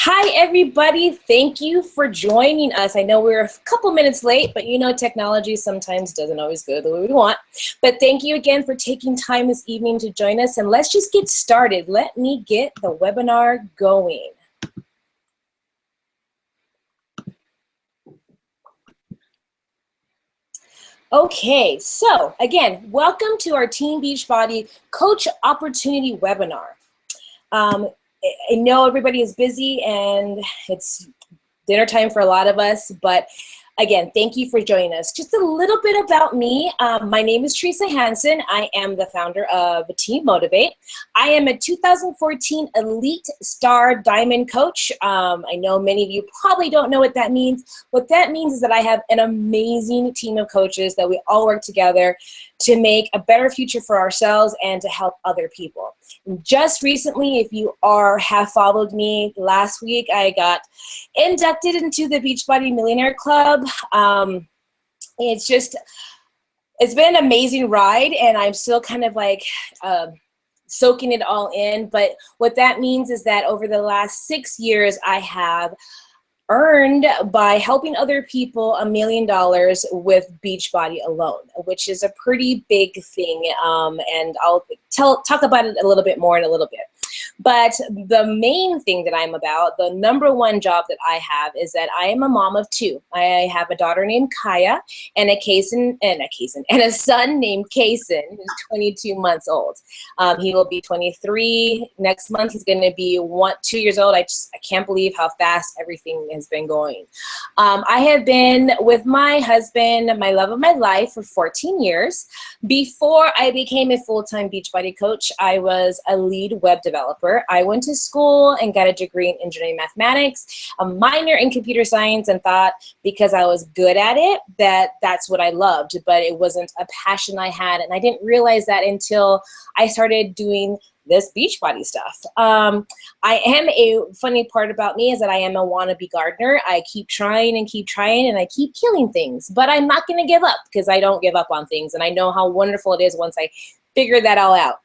Hi, everybody. Thank you for joining us. I know we're a couple minutes late, but you know technology sometimes doesn't always go the way we want. But thank you again for taking time this evening to join us. And let's just get started. Let me get the webinar going. Okay, so again, welcome to our Team Beachbody Coach Opportunity webinar. I know everybody is busy and it's dinner time for a lot of us, but again, thank you for joining us. Just a little bit about me. My name is Teresa Hansen. I am the founder of Team Motivate. I am a 2014 Elite Star Diamond Coach. I know many of you probably don't know what that means. What that means is that I have an amazing team of coaches that we all work together to make a better future for ourselves and to help other people. Just recently, if you have followed me, last week I got inducted into the Beachbody Millionaire Club. It's been an amazing ride, and I'm still kind of like soaking it all in. But what that means is that over the last 6 years, I have earned by helping other people $1 million with Beachbody alone, which is a pretty big thing. And I'll talk about it a little bit more in a little bit. But the main thing that I'm about, the number one job that I have, is that I am a mom of two. I have a daughter named Kaya and a son named Kason, who's 22 months old. He will be 23 next month. He's going to be 2 years old. I can't believe how fast everything has been going. I have been with my husband, my love of my life, for 14 years. Before I became a full-time Beachbody coach, I was a lead web developer. I went to school and got a degree in engineering mathematics, a minor in computer science, and thought because I was good at it that's what I loved, but it wasn't a passion I had, and I didn't realize that until I started doing this Beachbody stuff. A funny part about me is that I am a wannabe gardener. I keep trying and I keep killing things, but I'm not going to give up because I don't give up on things, and I know how wonderful it is once I figure that all out.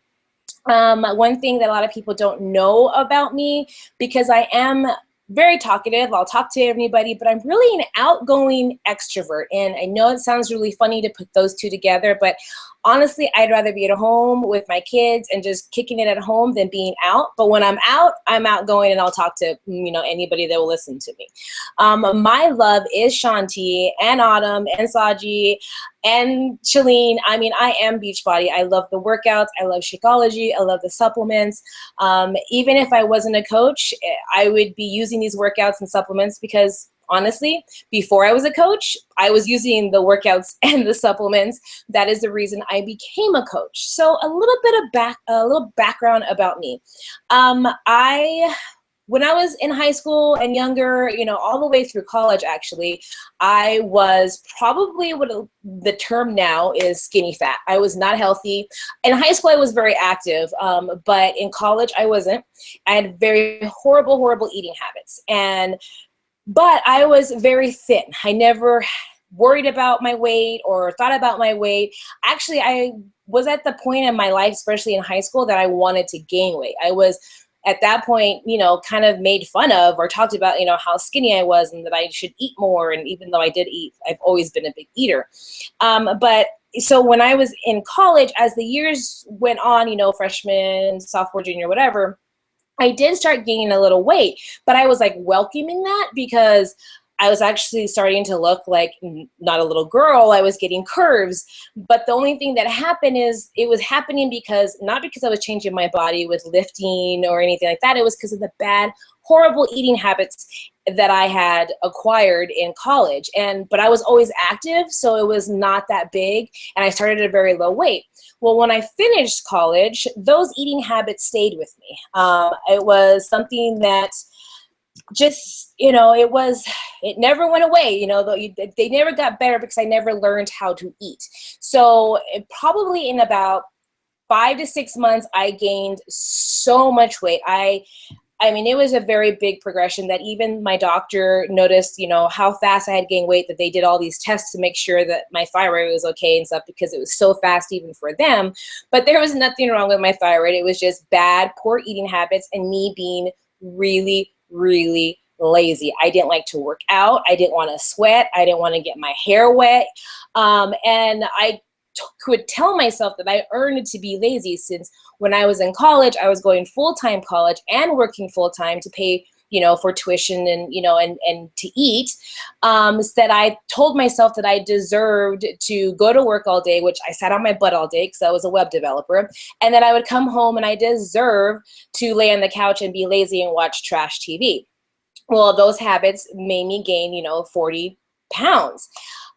One thing that a lot of people don't know about me, because I am very talkative, I'll talk to anybody, but I'm really an outgoing extrovert. And I know it sounds really funny to put those two together, but honestly, I'd rather be at home with my kids and just kicking it at home than being out. But when I'm out, I'm outgoing and I'll talk to anybody that will listen to me. My love is Shanti and Autumn and Saji and Shalene. I mean, I am Beachbody. I love the workouts. I love Shakeology. I love the supplements. Even if I wasn't a coach, I would be using these workouts and supplements because honestly, before I was a coach, I was using the workouts and the supplements. That is the reason I became a coach. So a little background about me. When I was in high school and younger, all the way through college, actually, I was probably what the term now is skinny fat. I was not healthy. In high school, I was very active, but in college, I wasn't. I had very horrible eating habits. But I was very thin. I never worried about my weight or thought about my weight. Actually, I was at the point in my life, especially in high school, that I wanted to gain weight. I was at that point, kind of made fun of or talked about, how skinny I was and that I should eat more. And even though I did eat, I've always been a big eater. So when I was in college, as the years went on, freshman, sophomore, junior, whatever, I did start gaining a little weight, but I was like welcoming that because I was actually starting to look like not a little girl. I was getting curves. But the only thing that happened is it was happening not because I was changing my body with lifting or anything like that. It was because of the bad, horrible eating habits that I had acquired in college. But I was always active, so it was not that big. And I started at a very low weight. Well, when I finished college, those eating habits stayed with me. It was something that just, it never went away, they never got better because I never learned how to eat. So probably in about 5 to 6 months, I gained so much weight. I mean, it was a very big progression that even my doctor noticed, how fast I had gained weight, that they did all these tests to make sure that my thyroid was okay and stuff because it was so fast even for them. But there was nothing wrong with my thyroid. It was just bad, poor eating habits and me being really, really lazy. I didn't like to work out. I didn't want to sweat. I didn't want to get my hair wet. And I could tell myself that I earned to be lazy, since when I was in college, I was going full-time college and working full-time to pay, for tuition and, and to eat, so that I told myself that I deserved to go to work all day, which I sat on my butt all day because I was a web developer. And then I would come home and I deserve to lay on the couch and be lazy and watch trash TV. Well, those habits made me gain, 40 pounds.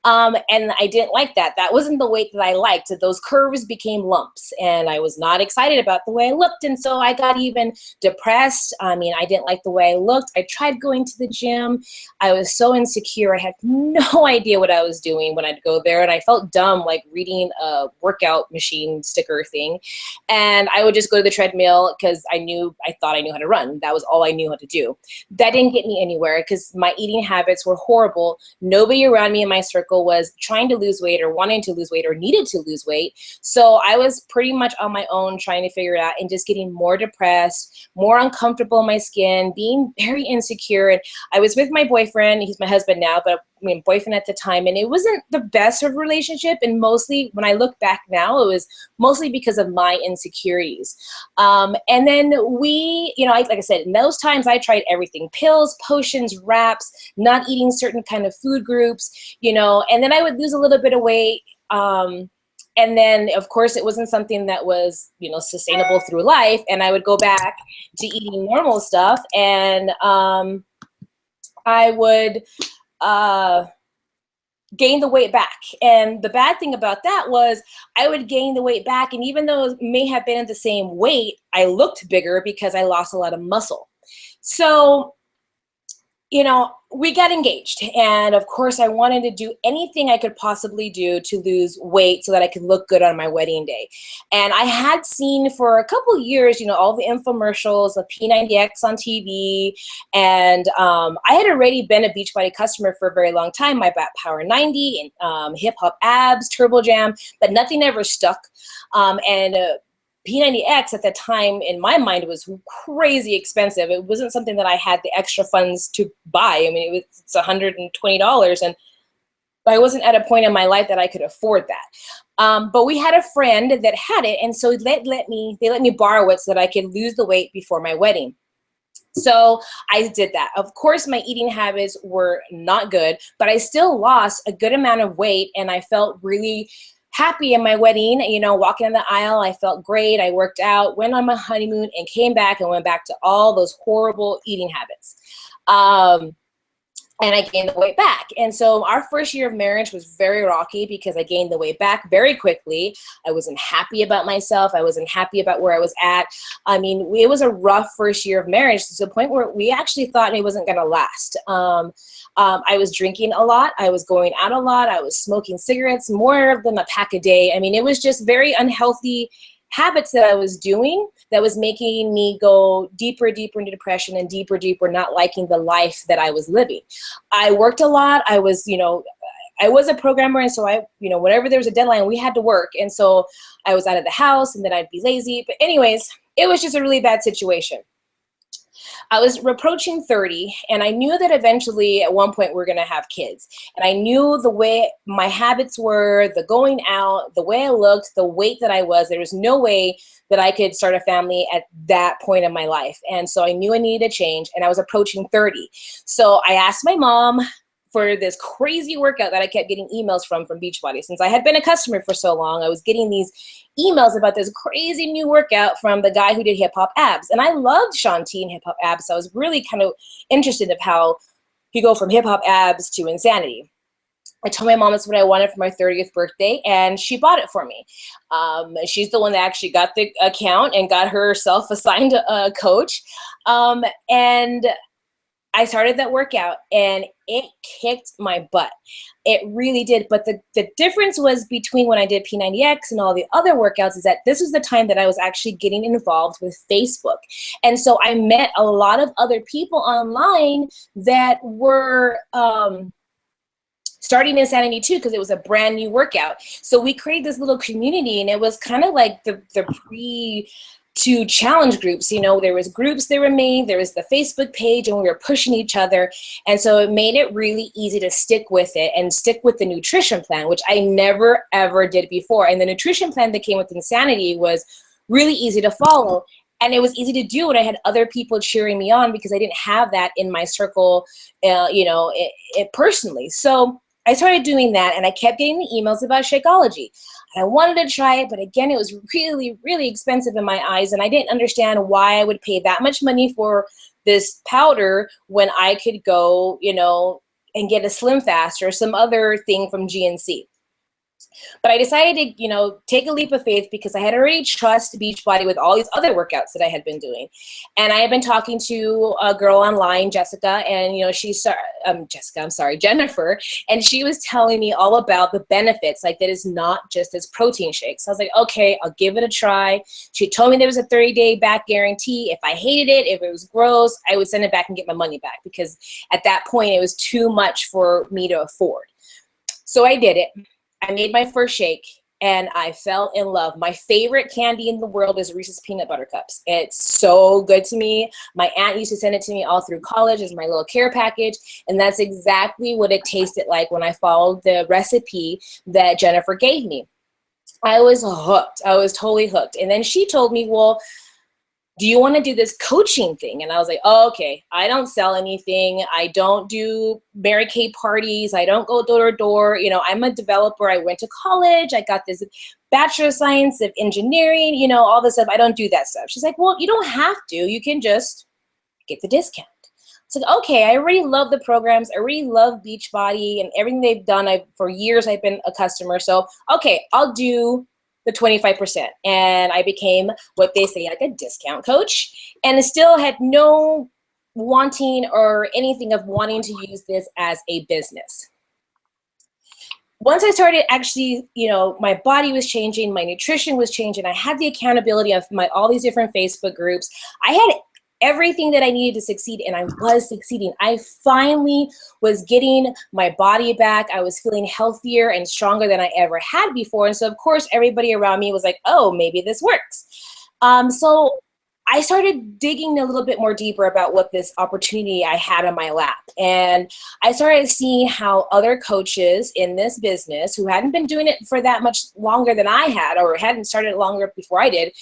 And I didn't like that. That wasn't the weight that I liked. Those curves became lumps, and I was not excited about the way I looked. And so I got even depressed. I didn't like the way I looked. I tried going to the gym. I was so insecure. I had no idea what I was doing when I'd go there. And I felt dumb, like reading a workout machine sticker thing. And I would just go to the treadmill because I thought I knew how to run. That was all I knew how to do. That didn't get me anywhere because my eating habits were horrible. Nobody around me in my circle was trying to lose weight or wanting to lose weight or needed to lose weight. So I was pretty much on my own trying to figure it out and just getting more depressed, more uncomfortable in my skin, being very insecure. And I was with my boyfriend. He's my husband now, but boyfriend at the time, and it wasn't the best of relationship. And mostly when I look back now, it was mostly because of my insecurities. And then we, like I said, in those times I tried everything: pills, potions, wraps, not eating certain kind of food groups, and then I would lose a little bit of weight. And then, of course, it wasn't something that was, sustainable through life. And I would go back to eating normal stuff, and I would gain the weight back. And the bad thing about that was I would gain the weight back, and even though it may have been at the same weight, I looked bigger because I lost a lot of muscle. So, we got engaged, and of course I wanted to do anything I could possibly do to lose weight so that I could look good on my wedding day. And I had seen for a couple years, all the infomercials of P90X on TV, and I had already been a Beachbody customer for a very long time. My Bat Power 90 and Hip Hop Abs, Turbo Jam, but nothing ever stuck. P90X at the time, in my mind, was crazy expensive. It wasn't something that I had the extra funds to buy. It's $120, and I wasn't at a point in my life that I could afford that. But we had a friend that had it, and so they let me borrow it so that I could lose the weight before my wedding. So I did that. Of course, my eating habits were not good, but I still lost a good amount of weight, and I felt really happy in my wedding. Walking in the aisle, I felt great. I worked out, went on my honeymoon, and came back and went back to all those horrible eating habits. And I gained the weight back. And so our first year of marriage was very rocky because I gained the weight back very quickly. I wasn't happy about myself. I wasn't happy about where I was at. It was a rough first year of marriage to the point where we actually thought it wasn't going to last. I was drinking a lot. I was going out a lot. I was smoking cigarettes, more than a pack a day. It was just very unhealthy habits that I was doing that was making me go deeper into depression and deeper, not liking the life that I was living. I worked a lot. I was a programmer, and so whenever there was a deadline, we had to work. And so I was out of the house, and then I'd be lazy. But anyways, it was just a really bad situation. I was approaching 30, and I knew that eventually at one point we're going to have kids. And I knew the way my habits were, the going out, the way I looked, the weight that I was. There was no way that I could start a family at that point in my life. And so I knew I needed a change, and I was approaching 30. So I asked my mom for this crazy workout that I kept getting emails from Beachbody. Since I had been a customer for so long, I was getting these emails about this crazy new workout from the guy who did Hip Hop Abs. And I loved Shaun T and Hip Hop Abs, so I was really kind of interested in how he go from Hip Hop Abs to insanity. I told my mom that's what I wanted for my 30th birthday, and she bought it for me. She's the one that actually got the account and got herself assigned a coach. And I started that workout, and it kicked my butt. It really did. But the difference was between when I did P90X and all the other workouts is that this was the time that I was actually getting involved with Facebook. And so I met a lot of other people online that were starting Insanity too, because it was a brand new workout. So we created this little community, and it was kind of like the pre to challenge groups. There was groups that were made, there was the Facebook page, and we were pushing each other. And so it made it really easy to stick with it and stick with the nutrition plan, which I never, ever did before. And the nutrition plan that came with Insanity was really easy to follow. And it was easy to do, and I had other people cheering me on because I didn't have that in my circle, personally. So I started doing that, and I kept getting the emails about Shakeology. And I wanted to try it, but again, it was really, really expensive in my eyes, and I didn't understand why I would pay that much money for this powder when I could go, and get a Slim Fast or some other thing from GNC. But I decided to, take a leap of faith because I had already trusted Beachbody with all these other workouts that I had been doing. And I had been talking to a girl online, Jennifer, and she was telling me all about the benefits, like that is not just as protein shakes. So I was like, okay, I'll give it a try. She told me there was a 30-day back guarantee. If I hated it, if it was gross, I would send it back and get my money back, because at that point it was too much for me to afford. So I did it. I made my first shake, and I fell in love. My favorite candy in the world is Reese's Peanut Butter Cups. It's so good to me. My aunt used to send it to me all through college as my little care package, and that's exactly what it tasted like when I followed the recipe that Jennifer gave me. I was hooked. I was totally hooked. And then she told me, well, do you want to do this coaching thing? And I was like, oh, okay, I don't sell anything. I don't do Mary Kay parties. I don't go door to door. I'm a developer. I went to college. I got this Bachelor of Science of Engineering, all this stuff. I don't do that stuff. She's like, well, you don't have to. You can just get the discount. It's like, okay, I already love the programs. I already love Beachbody and everything they've done. For years, I've been a customer. So, okay, I'll do the 25%. And I became what they say, like a discount coach, and still had no wanting or anything of wanting to use this as a business. Once I started actually, my body was changing, my nutrition was changing, I had the accountability of all these different Facebook groups. I had everything that I needed to succeed, and I was succeeding. I finally was getting my body back. I was feeling healthier and stronger than I ever had before. And so, of course, everybody around me was like, oh, maybe this works. So I started digging a little bit more deeper about what this opportunity I had on my lap. And I started seeing how other coaches in this business who hadn't been doing it for that much longer than I had, or hadn't started longer before I did,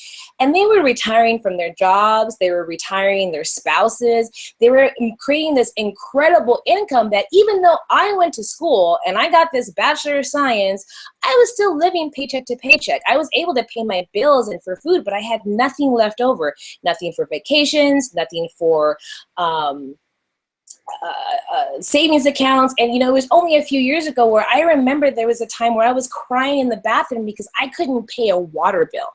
and they were retiring from their jobs, they were retiring their spouses, they were creating this incredible income that even though I went to school and I got this Bachelor of Science, I was still living paycheck to paycheck. I was able to pay my bills and for food, but I had nothing left over. Nothing for vacations, nothing for savings accounts. And it was only a few years ago where I remember there was a time where I was crying in the bathroom because I couldn't pay a water bill,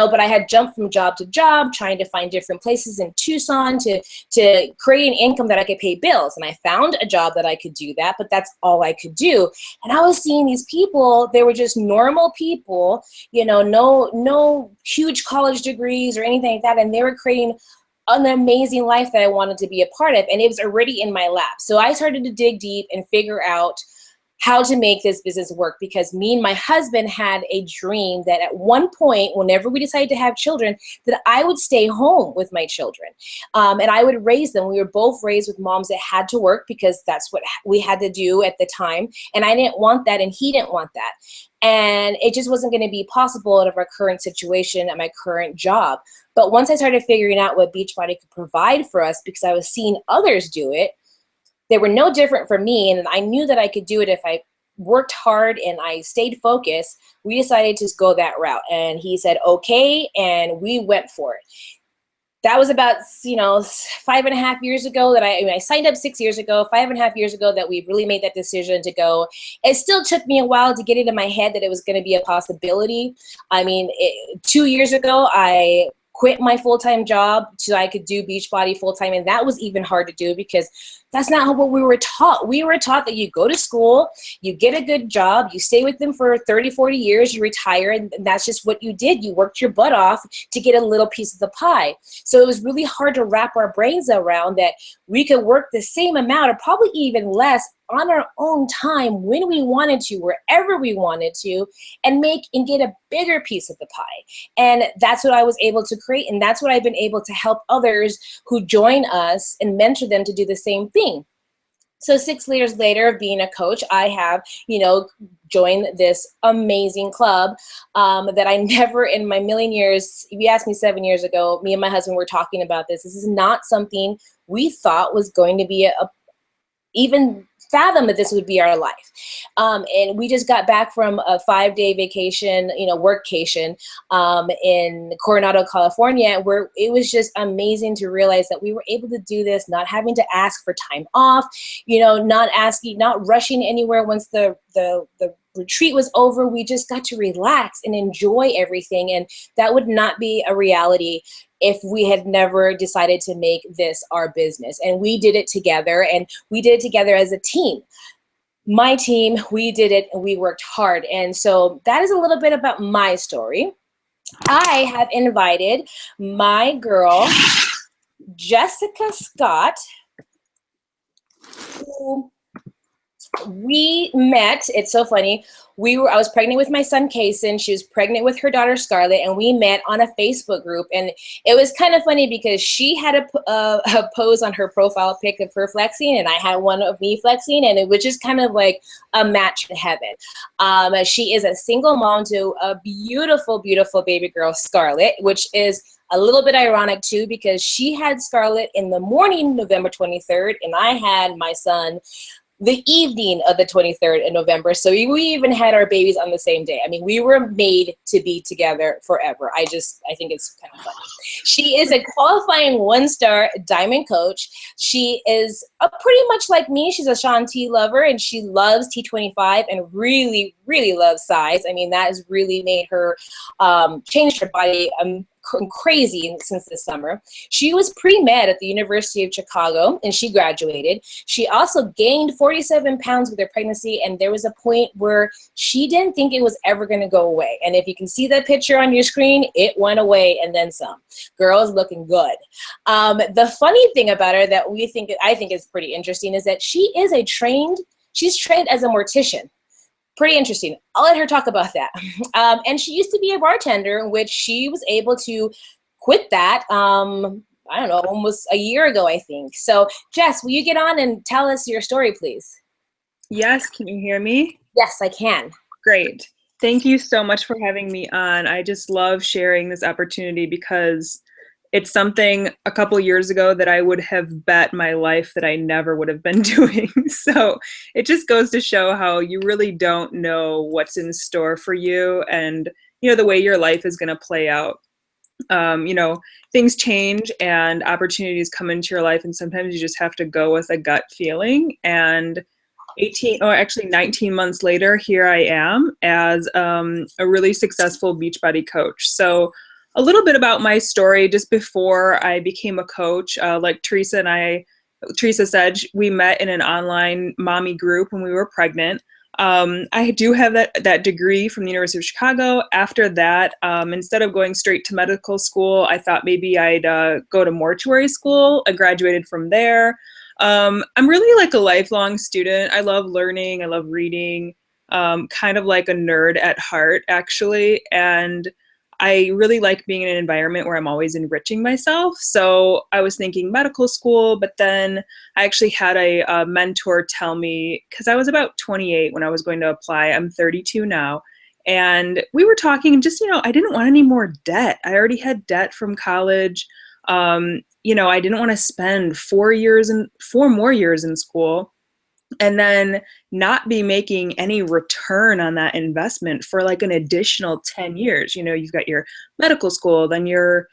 but I had jumped from job to job trying to find different places in Tucson to create an income that I could pay bills. And I found a job that I could do that, but that's all I could do. And I was seeing these people, they were just normal people, no huge college degrees or anything like that. And they were creating an amazing life that I wanted to be a part of, and it was already in my lap. So I started to dig deep and figure out how to make this business work, because me and my husband had a dream that at one point, whenever we decided to have children, that I would stay home with my children, and I would raise them. We were both raised with moms that had to work because that's what we had to do at the time, and I didn't want that, and he didn't want that. And it just wasn't going to be possible out of our current situation at my current job. But once I started figuring out what Beachbody could provide for us, because I was seeing others do it, they were no different from me, and I knew that I could do it if I worked hard and I stayed focused. We decided to go that route, and he said, okay, and we went for it. That was about, 5.5 years ago that I signed up 6 years ago, 5.5 years ago that we really made that decision to go. It still took me a while to get it in my head that it was going to be a possibility. 2 years ago, I quit my full-time job so I could do Beachbody full-time, and that was even hard to do because that's not what we were taught. We were taught that you go to school, you get a good job, you stay with them for 30, 40 years, you retire, and that's just what you did. You worked your butt off to get a little piece of the pie. So it was really hard to wrap our brains around that we could work the same amount or probably even less on our own time when we wanted to, wherever we wanted to, and get a bigger piece of the pie. And that's what I was able to create. And that's what I've been able to help others who join us and mentor them to do the same thing. So 6 years later of being a coach, I have, joined this amazing club that I never in my million years, if you asked me 7 years ago, me and my husband were talking about this. This is not something we thought was going to be even fathom that this would be our life. And we just got back from a 5-day vacation, workcation in Coronado, California, where it was just amazing to realize that we were able to do this, not having to ask for time off, not rushing anywhere once the retreat was over. We just got to relax and enjoy everything. And that would not be a reality if we had never decided to make this our business. And we did it together, and we did it together as a team. My team, we did it and we worked hard. And so that is a little bit about my story. I have invited my girl, Jessica Scott, who we met. It's so funny. I was pregnant with my son, Kaysen. She was pregnant with her daughter, Scarlett, and we met on a Facebook group. And it was kind of funny because she had a pose on her profile pic of her flexing, and I had one of me flexing, and it was just kind of like a match in heaven. She is a single mom to a beautiful, beautiful baby girl, Scarlett, which is a little bit ironic too, because she had Scarlett in the morning, November 23rd, and I had my son the evening of the 23rd of November. So we even had our babies on the same day. I mean, we were made to be together forever. I think it's kind of funny. She is a qualifying 1-star diamond coach. She is pretty much like me. She's a Shaun T lover, and she loves T25 and really, really loves size. I mean, that has really made her change her body crazy since this summer. She was pre-med at the University of Chicago, and she graduated. She also gained 47 pounds with her pregnancy, and there was a point where she didn't think it was ever going to go away. And if you can see that picture on your screen, it went away and then some. Girl is looking good. The funny thing about her that I think is pretty interesting is that she's trained as a mortician. Pretty interesting. I'll let her talk about that. And she used to be a bartender, in which she was able to quit that, I don't know, almost a year ago, I think. So, Jess, will you get on and tell us your story, please? Yes. Can you hear me? Yes, I can. Great. Thank you so much for having me on. I just love sharing this opportunity because it's something a couple years ago that I would have bet my life that I never would have been doing. So it just goes to show how you really don't know what's in store for you and, the way your life is going to play out. Things change and opportunities come into your life, and sometimes you just have to go with a gut feeling. And 19 months later, here I am as a really successful Beachbody coach. So a little bit about my story. Just before I became a coach, like Teresa said, we met in an online mommy group when we were pregnant. I do have that degree from the University of Chicago. After that, instead of going straight to medical school, I thought maybe I'd go to mortuary school. I graduated from there. I'm really like a lifelong student. I love learning. I love reading, kind of like a nerd at heart, actually. And I really like being in an environment where I'm always enriching myself. So I was thinking medical school, but then I actually had a mentor tell me, because I was about 28 when I was going to apply. I'm 32 now. And we were talking and just, I didn't want any more debt. I already had debt from college. I didn't want to spend 4 more years in school and then not be making any return on that investment for like an additional 10 years. You've got your medical school, then your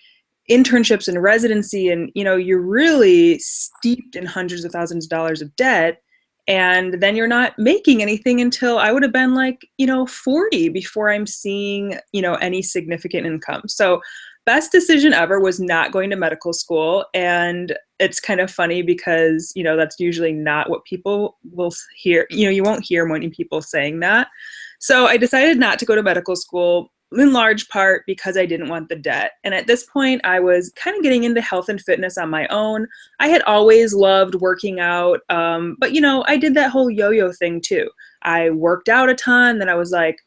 internships and residency, and, you're really steeped in hundreds of thousands of dollars of debt. And then you're not making anything until I would have been like, 40 before I'm seeing, any significant income. So best decision ever was not going to medical school. And it's kind of funny because, that's usually not what people will hear. You won't hear many people saying that. So I decided not to go to medical school. in large part because I didn't want the debt. And at this point, I was kind of getting into health and fitness on my own. I had always loved working out, but I did that whole yo-yo thing too. I worked out a ton, then I was like,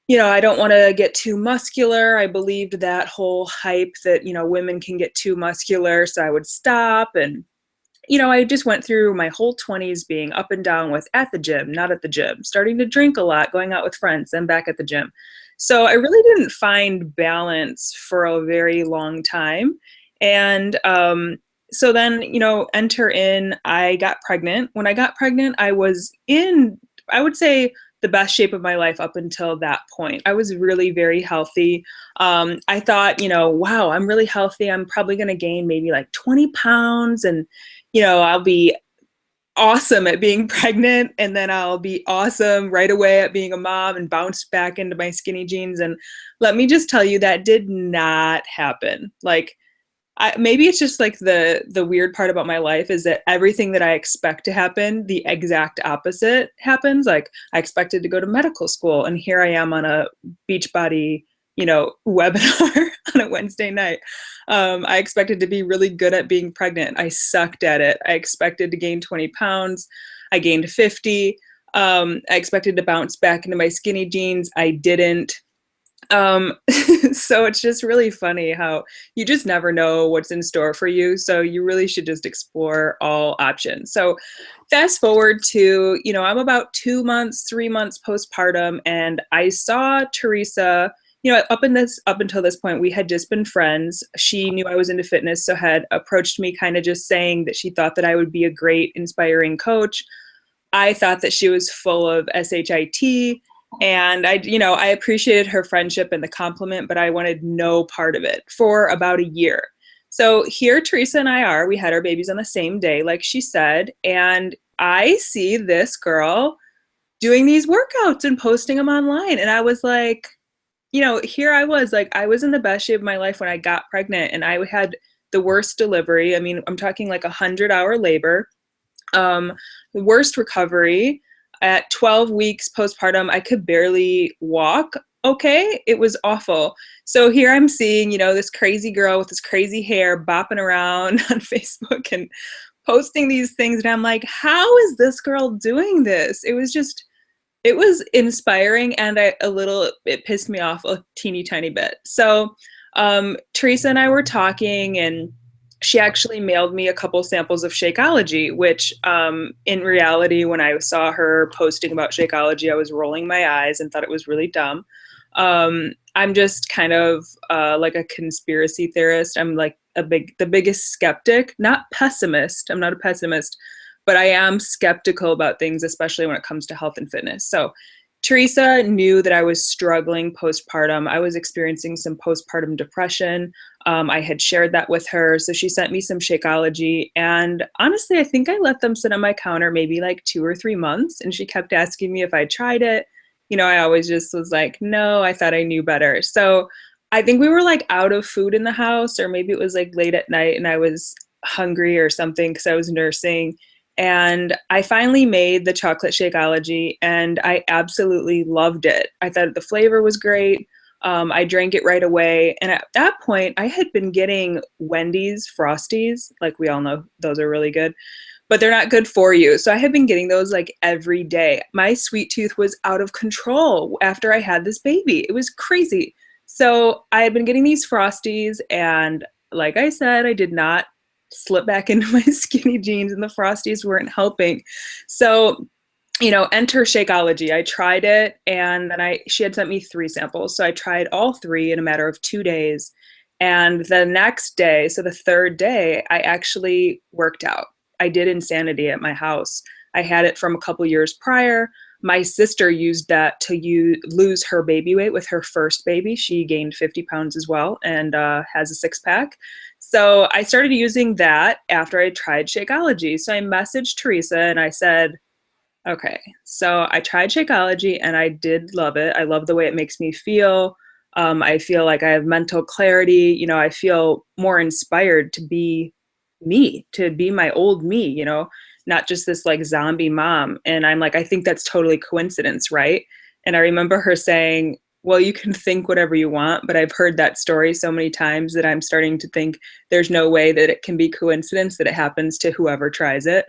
I don't want to get too muscular. I believed that whole hype that, women can get too muscular. So I would stop. And, I just went through my whole 20s being up and down with at the gym, not at the gym, starting to drink a lot, going out with friends, then back at the gym. So I really didn't find balance for a very long time. And so then, enter in, I got pregnant. When I got pregnant, I was in, I would say, the best shape of my life up until that point. I was really very healthy. I thought, wow, I'm really healthy. I'm probably going to gain maybe like 20 pounds and, I'll be awesome at being pregnant, and then I'll be awesome right away at being a mom and bounce back into my skinny jeans. And let me just tell you, that did not happen. Like, maybe it's just like the weird part about my life is that everything that I expect to happen, the exact opposite happens. Like, I expected to go to medical school, and here I am on a Beachbody, webinar on a Wednesday night. I expected to be really good at being pregnant. I sucked at it. I expected to gain 20 pounds. I gained 50. I expected to bounce back into my skinny jeans. I didn't. So it's just really funny how you just never know what's in store for you. So you really should just explore all options. So fast forward to, I'm about 2 months, 3 months postpartum, and I saw Teresa. Up until this point, we had just been friends. She knew I was into fitness, so had approached me kind of just saying that she thought that I would be a great, inspiring coach. I thought that she was full of shit. And I appreciated her friendship and the compliment, but I wanted no part of it for about a year. So here Teresa and I are, we had our babies on the same day, like she said, and I see this girl doing these workouts and posting them online. And I was like, here I was, like, I was in the best shape of my life when I got pregnant, and I had the worst delivery. I mean, I'm talking like 100-hour labor, the worst recovery. At 12 weeks postpartum, I could barely walk. Okay, it was awful. So here I'm seeing, this crazy girl with this crazy hair bopping around on Facebook and posting these things. And I'm like, how is this girl doing this? It was inspiring, and it pissed me off a teeny tiny bit. So Teresa and I were talking, and she actually mailed me a couple samples of Shakeology, which in reality, when I saw her posting about Shakeology, I was rolling my eyes and thought it was really dumb. I'm just kind of like a conspiracy theorist. I'm like the biggest skeptic, not pessimist. I'm not a pessimist, but I am skeptical about things, especially when it comes to health and fitness. So Teresa knew that I was struggling postpartum. I was experiencing some postpartum depression. I had shared that with her. So she sent me some Shakeology. And honestly, I think I let them sit on my counter maybe like 2 or 3 months. And she kept asking me if I tried it. I always just was like, no, I thought I knew better. So I think we were like out of food in the house, or maybe it was like late at night and I was hungry or something because I was nursing. And I finally made the chocolate Shakeology, and I absolutely loved it. I thought the flavor was great. I drank it right away. And at that point, I had been getting Wendy's Frosties. Like, we all know those are really good, but they're not good for you. So I had been getting those like every day. My sweet tooth was out of control after I had this baby. It was crazy. So I had been getting these Frosties, and like I said, I did not slip back into my skinny jeans, and the Frosties weren't helping. So, enter Shakeology. I tried it, and then she had sent me 3 samples. So I tried all 3 in a matter of 2 days. And the next day, so the 3rd day, I actually worked out. I did Insanity at my house. I had it from a couple years prior. My sister used that to lose her baby weight with her first baby. She gained 50 pounds as well, and has a 6-pack. So I started using that after I tried Shakeology. So I messaged Teresa and I said, okay, so I tried Shakeology and I did love it. I love the way it makes me feel. I feel like I have mental clarity. I feel more inspired to be me, to be my old me, not just this like zombie mom. And I'm like, I think that's totally coincidence, right? And I remember her saying, well, you can think whatever you want, but I've heard that story so many times that I'm starting to think there's no way that it can be coincidence that it happens to whoever tries it.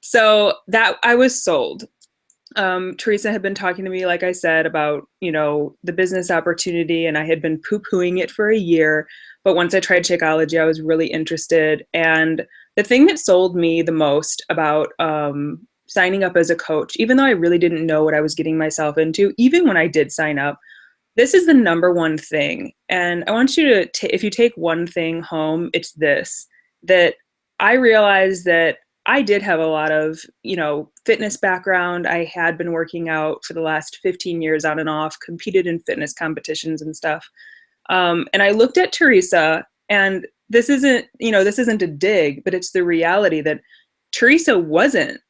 So that I was sold. Teresa had been talking to me, like I said, about, the business opportunity, and I had been poo-pooing it for a year. But once I tried Shakeology, I was really interested. And the thing that sold me the most about signing up as a coach, even though I really didn't know what I was getting myself into, even when I did sign up, this is the number one thing. And I want you to, if you take one thing home, it's this, that I realized that I did have a lot of, fitness background. I had been working out for the last 15 years on and off, competed in fitness competitions and stuff. And I looked at Teresa, and this isn't a dig, but it's the reality that Teresa wasn't,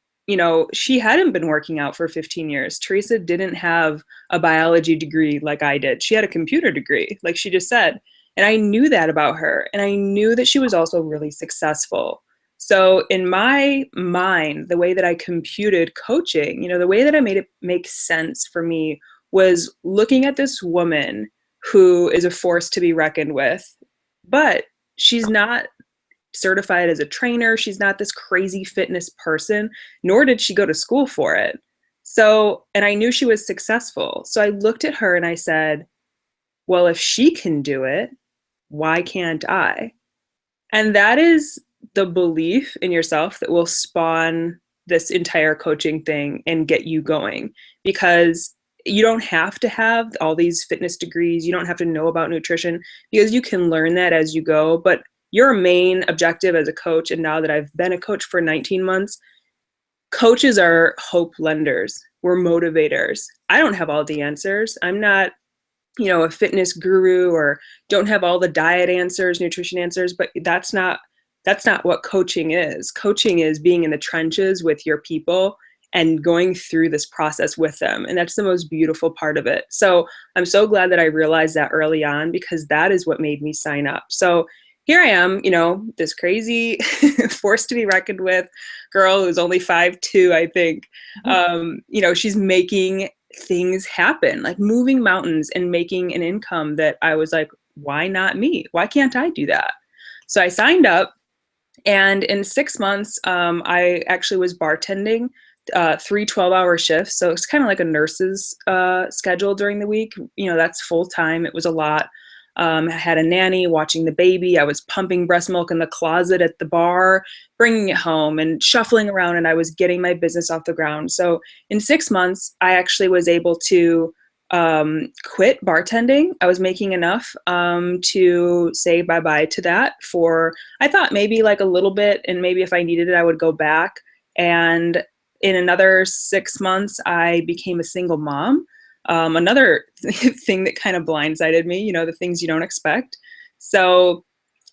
she hadn't been working out for 15 years. Teresa didn't have a biology degree like I did. She had a computer degree, like she just said. And I knew that about her. And I knew that she was also really successful. So in my mind, the way that I computed coaching, the way that I made it make sense for me was looking at this woman who is a force to be reckoned with, but she's not certified as a trainer. She's not this crazy fitness person, nor did she go to school for it. So, and I knew she was successful. So I looked at her and I said, well, if she can do it, why can't I? And that is the belief in yourself that will spawn this entire coaching thing and get you going, because you don't have to have all these fitness degrees. You don't have to know about nutrition, because you can learn that as you go. But your main objective as a coach, and now that I've been a coach for 19 months, coaches are hope lenders. We're motivators. I don't have all the answers. I'm not, a fitness guru, or don't have all the diet answers, nutrition answers, but that's not what coaching is. Coaching is being in the trenches with your people and going through this process with them. And that's the most beautiful part of it. So I'm so glad that I realized that early on, because that is what made me sign up. So here I am, this crazy force to be reckoned with girl who's only 5'2", I think. She's making things happen, like moving mountains and making an income that I was like, why not me? Why can't I do that? So I signed up, and in 6 months, I actually was bartending 3 12-hour shifts. So it's kind of like a nurse's schedule during the week. That's full time. It was a lot. I had a nanny watching the baby. I was pumping breast milk in the closet at the bar, bringing it home and shuffling around, and I was getting my business off the ground. So in 6 months, I actually was able to quit bartending. I was making enough to say bye-bye to that for, I thought maybe like a little bit, and maybe if I needed it, I would go back. And in another 6 months, I became a single mom. Another thing that kind of blindsided me, the things you don't expect. So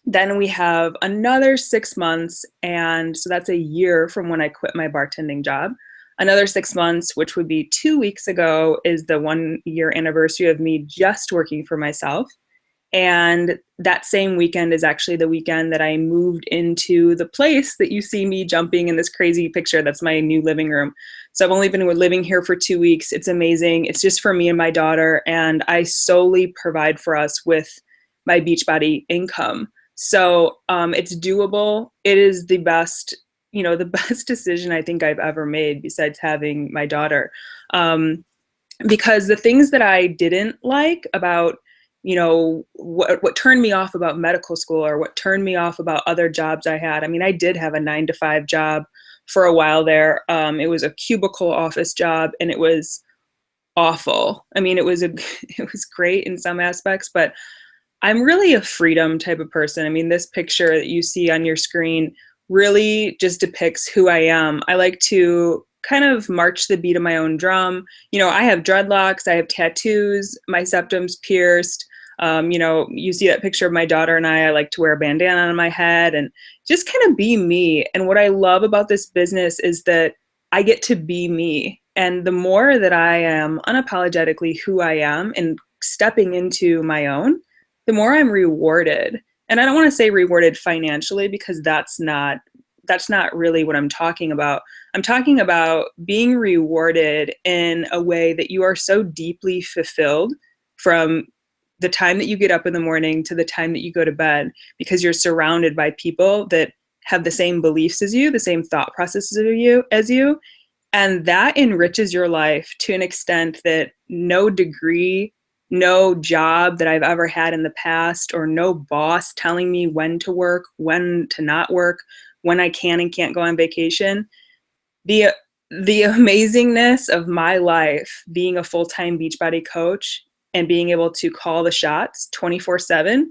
then we have another 6 months. And so that's a year from when I quit my bartending job. Another 6 months, which would be 2 weeks ago, is the 1 year anniversary of me just working for myself. And that same weekend is actually the weekend that I moved into the place that you see me jumping in this crazy picture. That's my new living room. So I've only been living here for 2 weeks. It's amazing. It's just for me and my daughter. And I solely provide for us with my Beachbody income. So it's doable. It is the best, the best decision I think I've ever made, besides having my daughter. Because the things that I didn't like about what turned me off about medical school, or what turned me off about other jobs I had. I mean, I did have a 9-to-5 job for a while there. It was a cubicle office job, and it was awful. I mean, it was great in some aspects, but I'm really a freedom type of person. I mean, this picture that you see on your screen really just depicts who I am. I like to kind of march the beat of my own drum. I have dreadlocks, I have tattoos, my septum's pierced. You see that picture of my daughter and I like to wear a bandana on my head and just kind of be me. And what I love about this business is that I get to be me. And the more that I am unapologetically who I am and stepping into my own, the more I'm rewarded. And I don't want to say rewarded financially, because that's not really what I'm talking about. I'm talking about being rewarded in a way that you are so deeply fulfilled from the time that you get up in the morning to the time that you go to bed, because you're surrounded by people that have the same beliefs as you, the same thought processes as you. And that enriches your life to an extent that no degree, no job that I've ever had in the past, or no boss telling me when to work, when to not work, when I can and can't go on vacation. The amazingness of my life being a full-time Beachbody coach and being able to call the shots 24/7,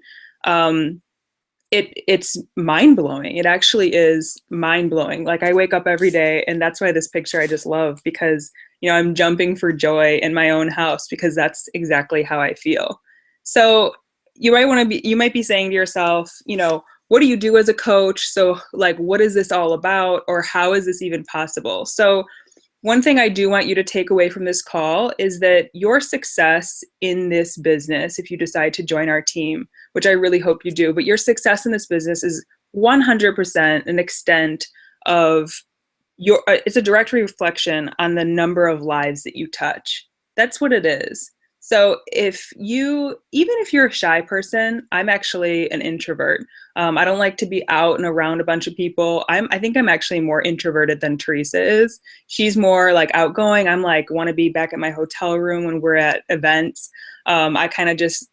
it's mind-blowing. It actually is mind-blowing. Like, I wake up every day, and that's why this picture I just love, because I'm jumping for joy in my own house, because that's exactly how I feel. So you might be saying to yourself, what do you do as a coach? So, like, what is this all about, or how is this even possible? So one thing I do want you to take away from this call is that your success in this business, if you decide to join our team, which I really hope you do, but your success in this business is 100% an extent of it's a direct reflection on the number of lives that you touch. That's what it is. So even if you're a shy person, I'm actually an introvert. I don't like to be out and around a bunch of people. I think I'm actually more introverted than Teresa is. She's more like outgoing. I'm like, want to be back at my hotel room when we're at events. I kind of just,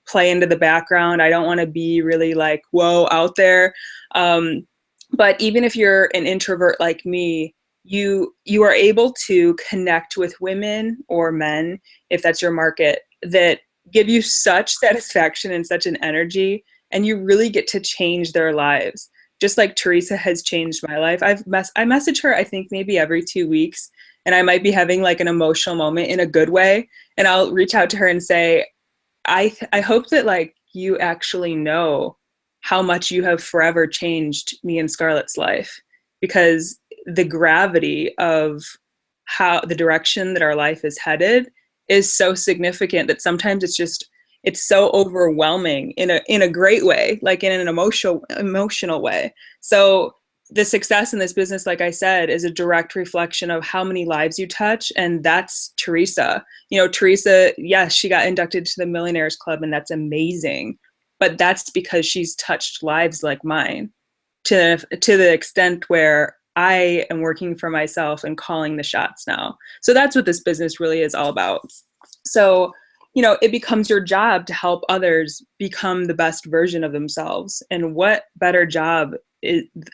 play into the background. I don't want to be really like, whoa, out there. But even if you're an introvert like me, you are able to connect with women or men, if that's your market, that give you such satisfaction and such an energy, and you really get to change their lives. Just like Teresa has changed my life. I message her, I think maybe every 2 weeks, and I might be having like an emotional moment in a good way. And I'll reach out to her and say, I hope that like you actually know how much you have forever changed me and Scarlett's life, because the gravity of how the direction that our life is headed is so significant that sometimes it's so overwhelming in a great way, like in an emotional way. So the success in this business, like I said, is a direct reflection of how many lives you touch. And that's Teresa. Teresa, yes, she got inducted to the Millionaires Club, and that's amazing. But that's because she's touched lives like mine to the extent where I am working for myself and calling the shots now. So that's what this business really is all about. So, it becomes your job to help others become the best version of themselves. And what better job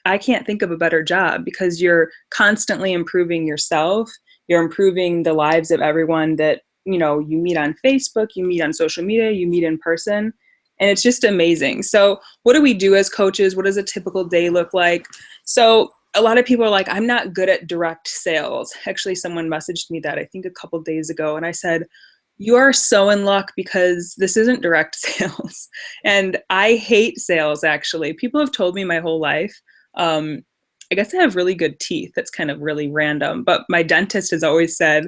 I can't think of a better job, because you're constantly improving yourself. You're improving the lives of everyone that, you meet on Facebook, you meet on social media, you meet in person. And it's just amazing. So what do we do as coaches? What does a typical day look like? So a lot of people are like, I'm not good at direct sales. Actually, someone messaged me that I think a couple of days ago. And I said, you are so in luck, because this isn't direct sales. And I hate sales, actually. People have told me my whole life. I guess I have really good teeth. That's kind of really random. But my dentist has always said,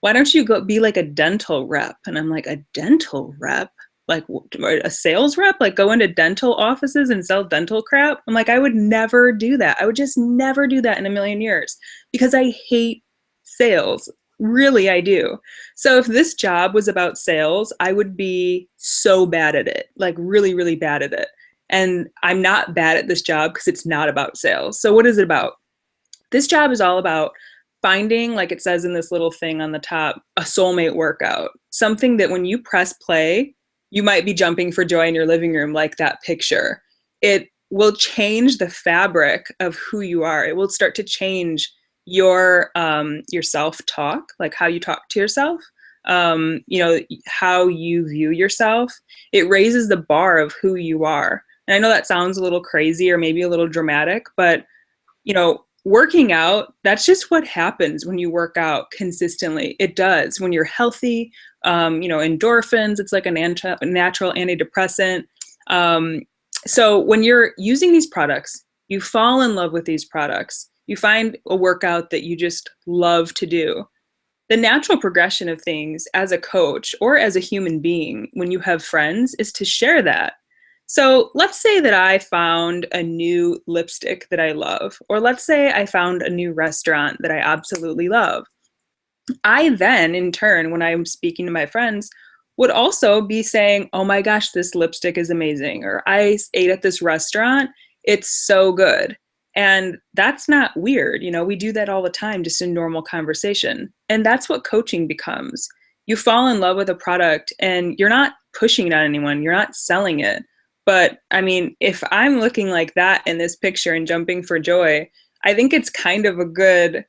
why don't you go be like a dental rep? And I'm like, a dental rep? Like a sales rep, like go into dental offices and sell dental crap? I'm like, I would never do that. I would just never do that in a million years, because I hate sales. Really, I do. So if this job was about sales, I would be so bad at it, like really, really bad at it. And I'm not bad at this job because it's not about sales. So what is it about? This job is all about finding, like it says in this little thing on the top, a soulmate workout. Something that when you press play, you might be jumping for joy in your living room, like that picture. It will change the fabric of who you are. It will start to change your self-talk, like how you talk to yourself, how you view yourself. It raises the bar of who you are. And I know that sounds a little crazy or maybe a little dramatic, but working out, that's just what happens when you work out consistently. It does. When you're healthy, endorphins, it's like a natural antidepressant. So when you're using these products, you fall in love with these products. You find a workout that you just love to do. The natural progression of things as a coach or as a human being when you have friends is to share that. So let's say that I found a new lipstick that I love, or let's say I found a new restaurant that I absolutely love. I then, in turn, when I'm speaking to my friends, would also be saying, oh my gosh, this lipstick is amazing, or I ate at this restaurant, it's so good. And that's not weird. You know, we do that all the time, just in normal conversation. And that's what coaching becomes. You fall in love with a product and you're not pushing it on anyone, you're not selling it. But I mean, if I'm looking like that in this picture and jumping for joy, I think it's kind of a good,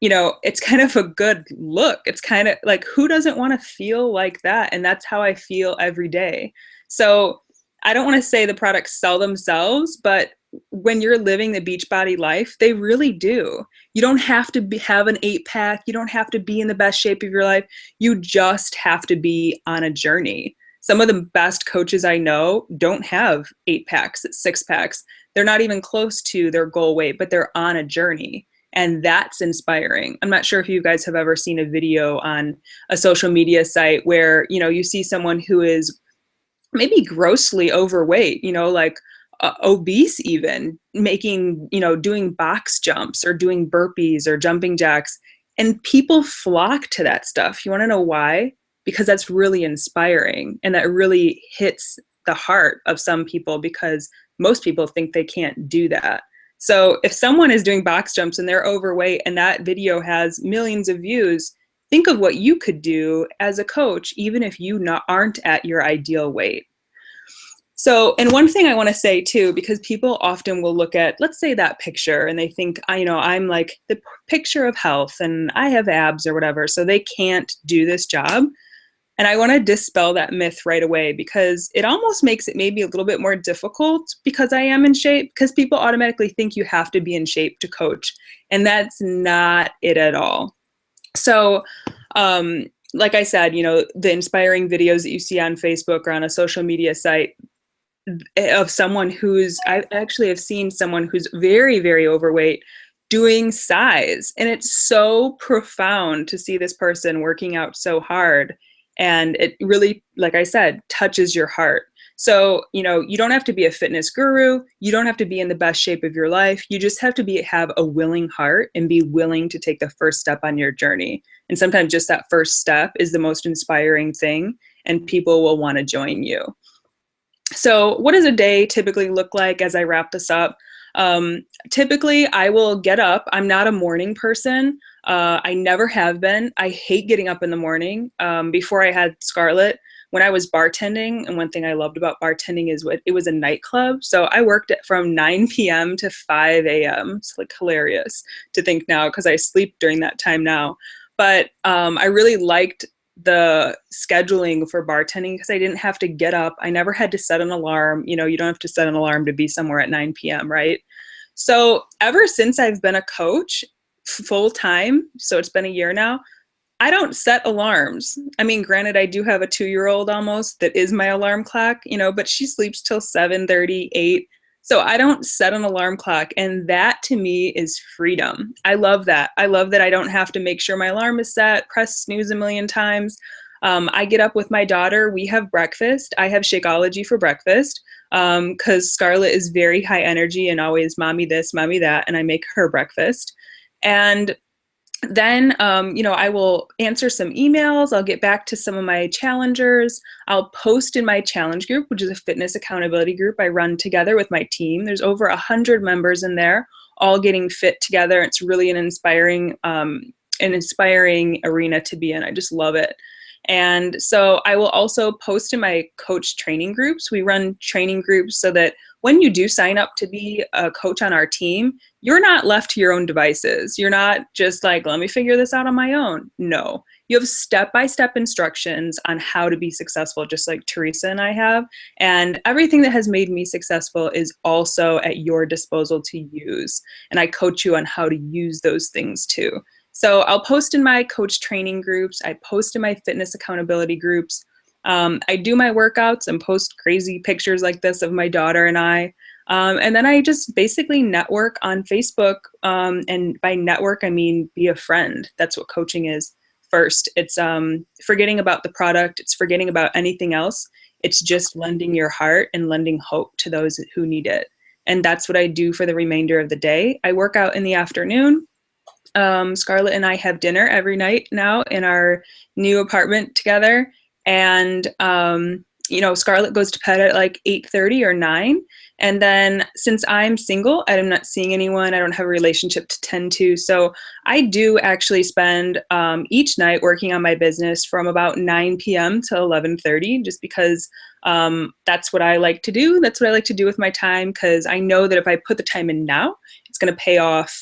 you know, it's kind of a good look. It's kind of like, who doesn't want to feel like that? And that's how I feel every day. So I don't want to say the products sell themselves, but when you're living the Beachbody life, they really do. You don't have to have an 8-pack. You don't have to be in the best shape of your life. You just have to be on a journey. Some of the best coaches I know don't have 8-packs, 6-packs. They're not even close to their goal weight, but they're on a journey. And that's inspiring. I'm not sure if you guys have ever seen a video on a social media site where, you know, you see someone who is maybe grossly overweight, you know, like obese even, making, you know, doing box jumps or doing burpees or jumping jacks. And people flock to that stuff. You want to know why? Because that's really inspiring. And that really hits the heart of some people, because most people think they can't do that. So if someone is doing box jumps and they're overweight and that video has millions of views, think of what you could do as a coach, even if you aren't at your ideal weight. So, and one thing I want to say too, because people often will look at, let's say, that picture and they think, you know, I'm like the picture of health and I have abs or whatever, so they can't do this job. And I want to dispel that myth right away, because it almost makes it maybe a little bit more difficult because I am in shape, because people automatically think you have to be in shape to coach. And that's not it at all. So, like I said, you know, the inspiring videos that you see on Facebook or on a social media site of someone who's, I actually have seen someone who's very, very overweight doing size. And it's so profound to see this person working out so hard. And it really, like I said, touches your heart. So, you know, you don't have to be a fitness guru. You don't have to be in the best shape of your life. You just have to have a willing heart and be willing to take the first step on your journey. And sometimes just that first step is the most inspiring thing, and people will want to join you. So what does a day typically look like as I wrap this up? Typically, I will get up. I'm not a morning person. I never have been. I hate getting up in the morning. Before I had Scarlett, when I was bartending, and one thing I loved about bartending is it was a nightclub. So I worked from 9 p.m. to 5 a.m. It's like hilarious to think now, because I sleep during that time now. But I really liked the scheduling for bartending because I didn't have to get up. I never had to set an alarm. You know, you don't have to set an alarm to be somewhere at 9 p.m., right? So ever since I've been a coach full time, so it's been a year now, I don't set alarms. I mean, granted, I do have a 2-year-old almost that is my alarm clock, you know, but she sleeps till 7:30, 8. So I don't set an alarm clock. And that to me is freedom. I love that. I love that I don't have to make sure my alarm is set, press snooze a million times. I get up with my daughter. We have breakfast. I have Shakeology for breakfast because Scarlett is very high energy and always mommy this, mommy that, and I make her breakfast. And then, you know, I will answer some emails. I'll get back to some of my challengers. I'll post in my challenge group, which is a fitness accountability group I run together with my team. There's over 100 members in there, all getting fit together. It's really an inspiring arena to be in. I just love it. And so I will also post in my coach training groups. We run training groups so that when you do sign up to be a coach on our team, you're not left to your own devices. You're not just like, let me figure this out on my own. No, you have step-by-step instructions on how to be successful, just like Teresa and I have. And everything that has made me successful is also at your disposal to use. And I coach you on how to use those things too. So I'll post in my coach training groups. I post in my fitness accountability groups. I do my workouts and post crazy pictures like this of my daughter and I. And then I just basically network on Facebook. And by network, I mean be a friend. That's what coaching is first. It's forgetting about the product. It's forgetting about anything else. It's just lending your heart and lending hope to those who need it. And that's what I do for the remainder of the day. I work out in the afternoon. Scarlett and I have dinner every night now in our new apartment together. And, Scarlett goes to bed at like 8:30 or 9. And then since I'm single, I'm not seeing anyone, I don't have a relationship to tend to. So I do actually spend each night working on my business from about 9 p.m. to 11:30, just because that's what I like to do. That's what I like to do with my time, because I know that if I put the time in now, it's going to pay off,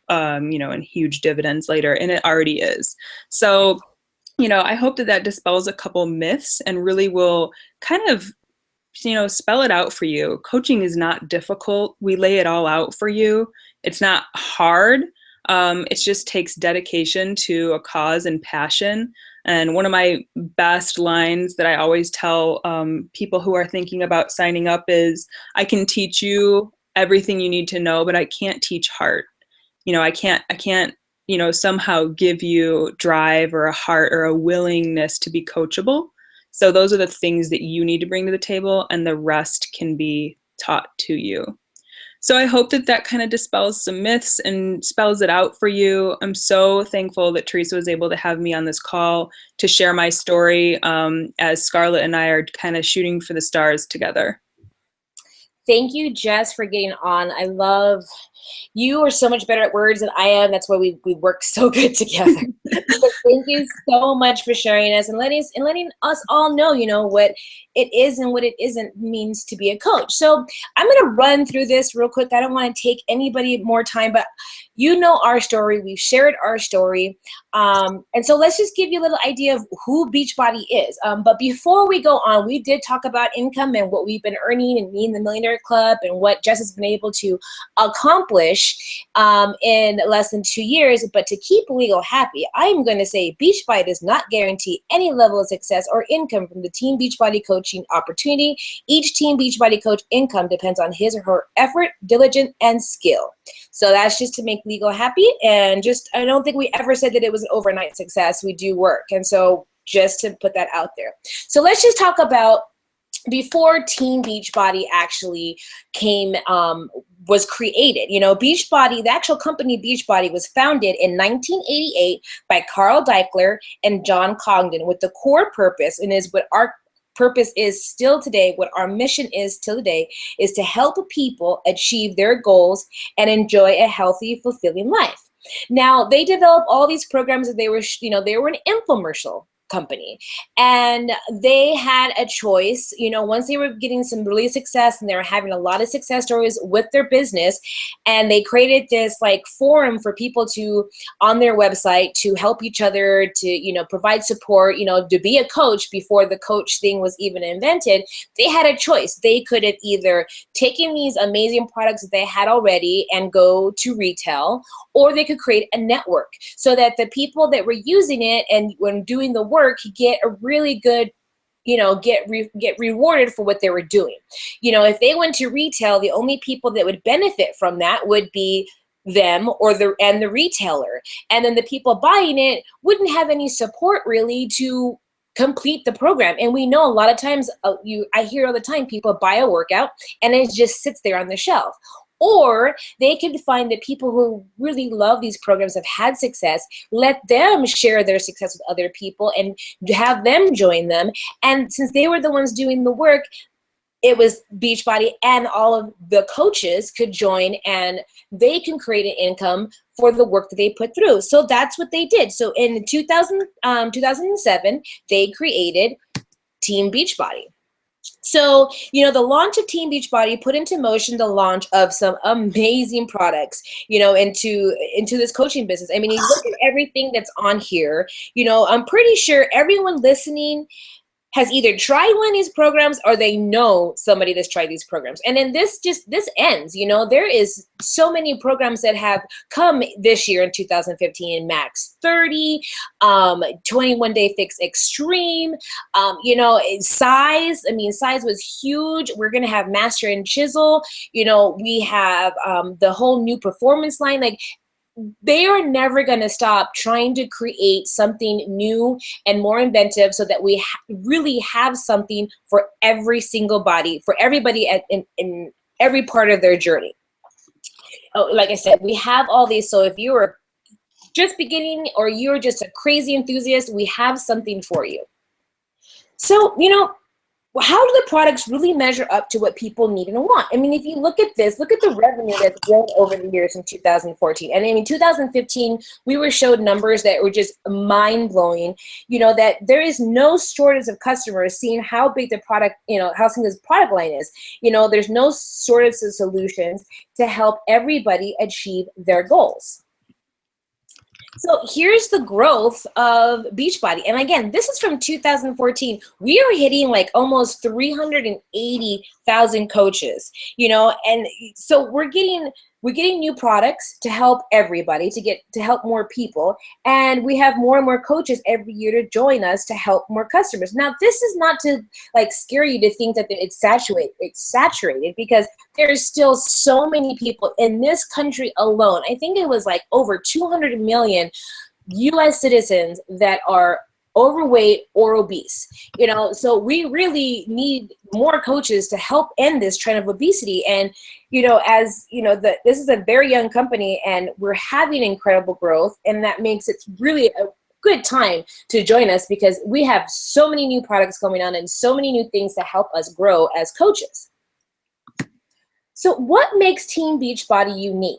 in huge dividends later, and it already is. So, I hope that dispels a couple myths and really will kind of, spell it out for you. Coaching is not difficult. We lay it all out for you. It's not hard. It just takes dedication to a cause and passion. And one of my best lines that I always tell people who are thinking about signing up is, I can teach you everything you need to know, but I can't teach heart. I can't somehow give you drive or a heart or a willingness to be coachable. So those are the things that you need to bring to the table, and the rest can be taught to you. So I hope that kind of dispels some myths and spells it out for you. I'm so thankful that Teresa was able to have me on this call to share my story, as Scarlett and I are kind of shooting for the stars together. Thank you, Jess, for getting on. I love, you are so much better at words than I am. That's why we work so good together. So thank you so much for sharing us and letting us all know, what it is and what it isn't means to be a coach. So I'm going to run through this real quick. I don't want to take anybody more time, but our story. We've shared our story. And so let's just give you a little idea of who Beachbody is. But before we go on, we did talk about income and what we've been earning and me in the Millionaire Club and what Jess has been able to accomplish in less than 2 years. But to keep Legal happy, I'm going to say Beachbody does not guarantee any level of success or income from the Team Beachbody coaching opportunity. Each Team Beachbody coach income depends on his or her effort, diligence, and skill. So that's just to make Legal happy. And I don't think we ever said that it was an overnight success. We do work. And so just to put that out there. So let's just talk about before Team Beachbody actually was created. Beachbody, the actual company Beachbody, was founded in 1988 by Carl Deichler and John Congdon with the core purpose, and is what our purpose is still today, what our mission is till today, is to help people achieve their goals and enjoy a healthy, fulfilling life. Now, they developed all these programs that they were an infomercial company, and they had a choice. Once they were getting some really success and they were having a lot of success stories with their business, and they created this forum for people to, on their website, to help each other, to provide support, to be a coach before the coach thing was even invented. They had a choice. They could have either taken these amazing products that they had already and go to retail, or they could create a network so that the people that were using it and when doing the work get a really good, get rewarded for what they were doing. If they went to retail, the only people that would benefit from that would be them and the retailer. And then the people buying it wouldn't have any support really to complete the program. And we know a lot of times, I hear all the time, people buy a workout and it just sits there on the shelf. Or they can find that people who really love these programs, have had success, let them share their success with other people and have them join them. And since they were the ones doing the work, it was Beachbody and all of the coaches could join, and they can create an income for the work that they put through. So that's what they did. So in 2007, they created Team Beachbody. So, the launch of Team Beachbody put into motion the launch of some amazing products, into this coaching business. I mean, you look at everything that's on here, I'm pretty sure everyone listening has either tried one of these programs or they know somebody that's tried these programs. And then this ends, there is so many programs that have come this year in 2015, Max 30, 21 Day Fix Extreme, Size. I mean, Size was huge. We're going to have Master and Chisel. We have the whole new performance line. They are never going to stop trying to create something new and more inventive so that we really have something for every single body, for everybody in every part of their journey. Oh, like I said, we have all these. So if you are just beginning or you're just a crazy enthusiast, we have something for you. So, how do the products really measure up to what people need and want? I mean, if you look at this, look at the revenue that's grown over the years in 2014. And I mean, 2015, we were showed numbers that were just mind-blowing, that there is no shortage of customers seeing how big the product, how big this product line is. There's no shortage of solutions to help everybody achieve their goals. So here's the growth of Beachbody. And again, this is from 2014. We are hitting like almost 380,000 coaches, and so we're getting new products to help everybody, to help more people. And we have more and more coaches every year to join us to help more customers. Now, this is not to scare you to think that it's saturated, because there's still so many people in this country alone. I think it was like over 200 million US citizens that are overweight or obese, so we really need more coaches to help end this trend of obesity. And this is a very young company, and we're having incredible growth, and that makes it really a good time to join us, because we have so many new products coming on and so many new things to help us grow as coaches. So what makes Team Beachbody unique?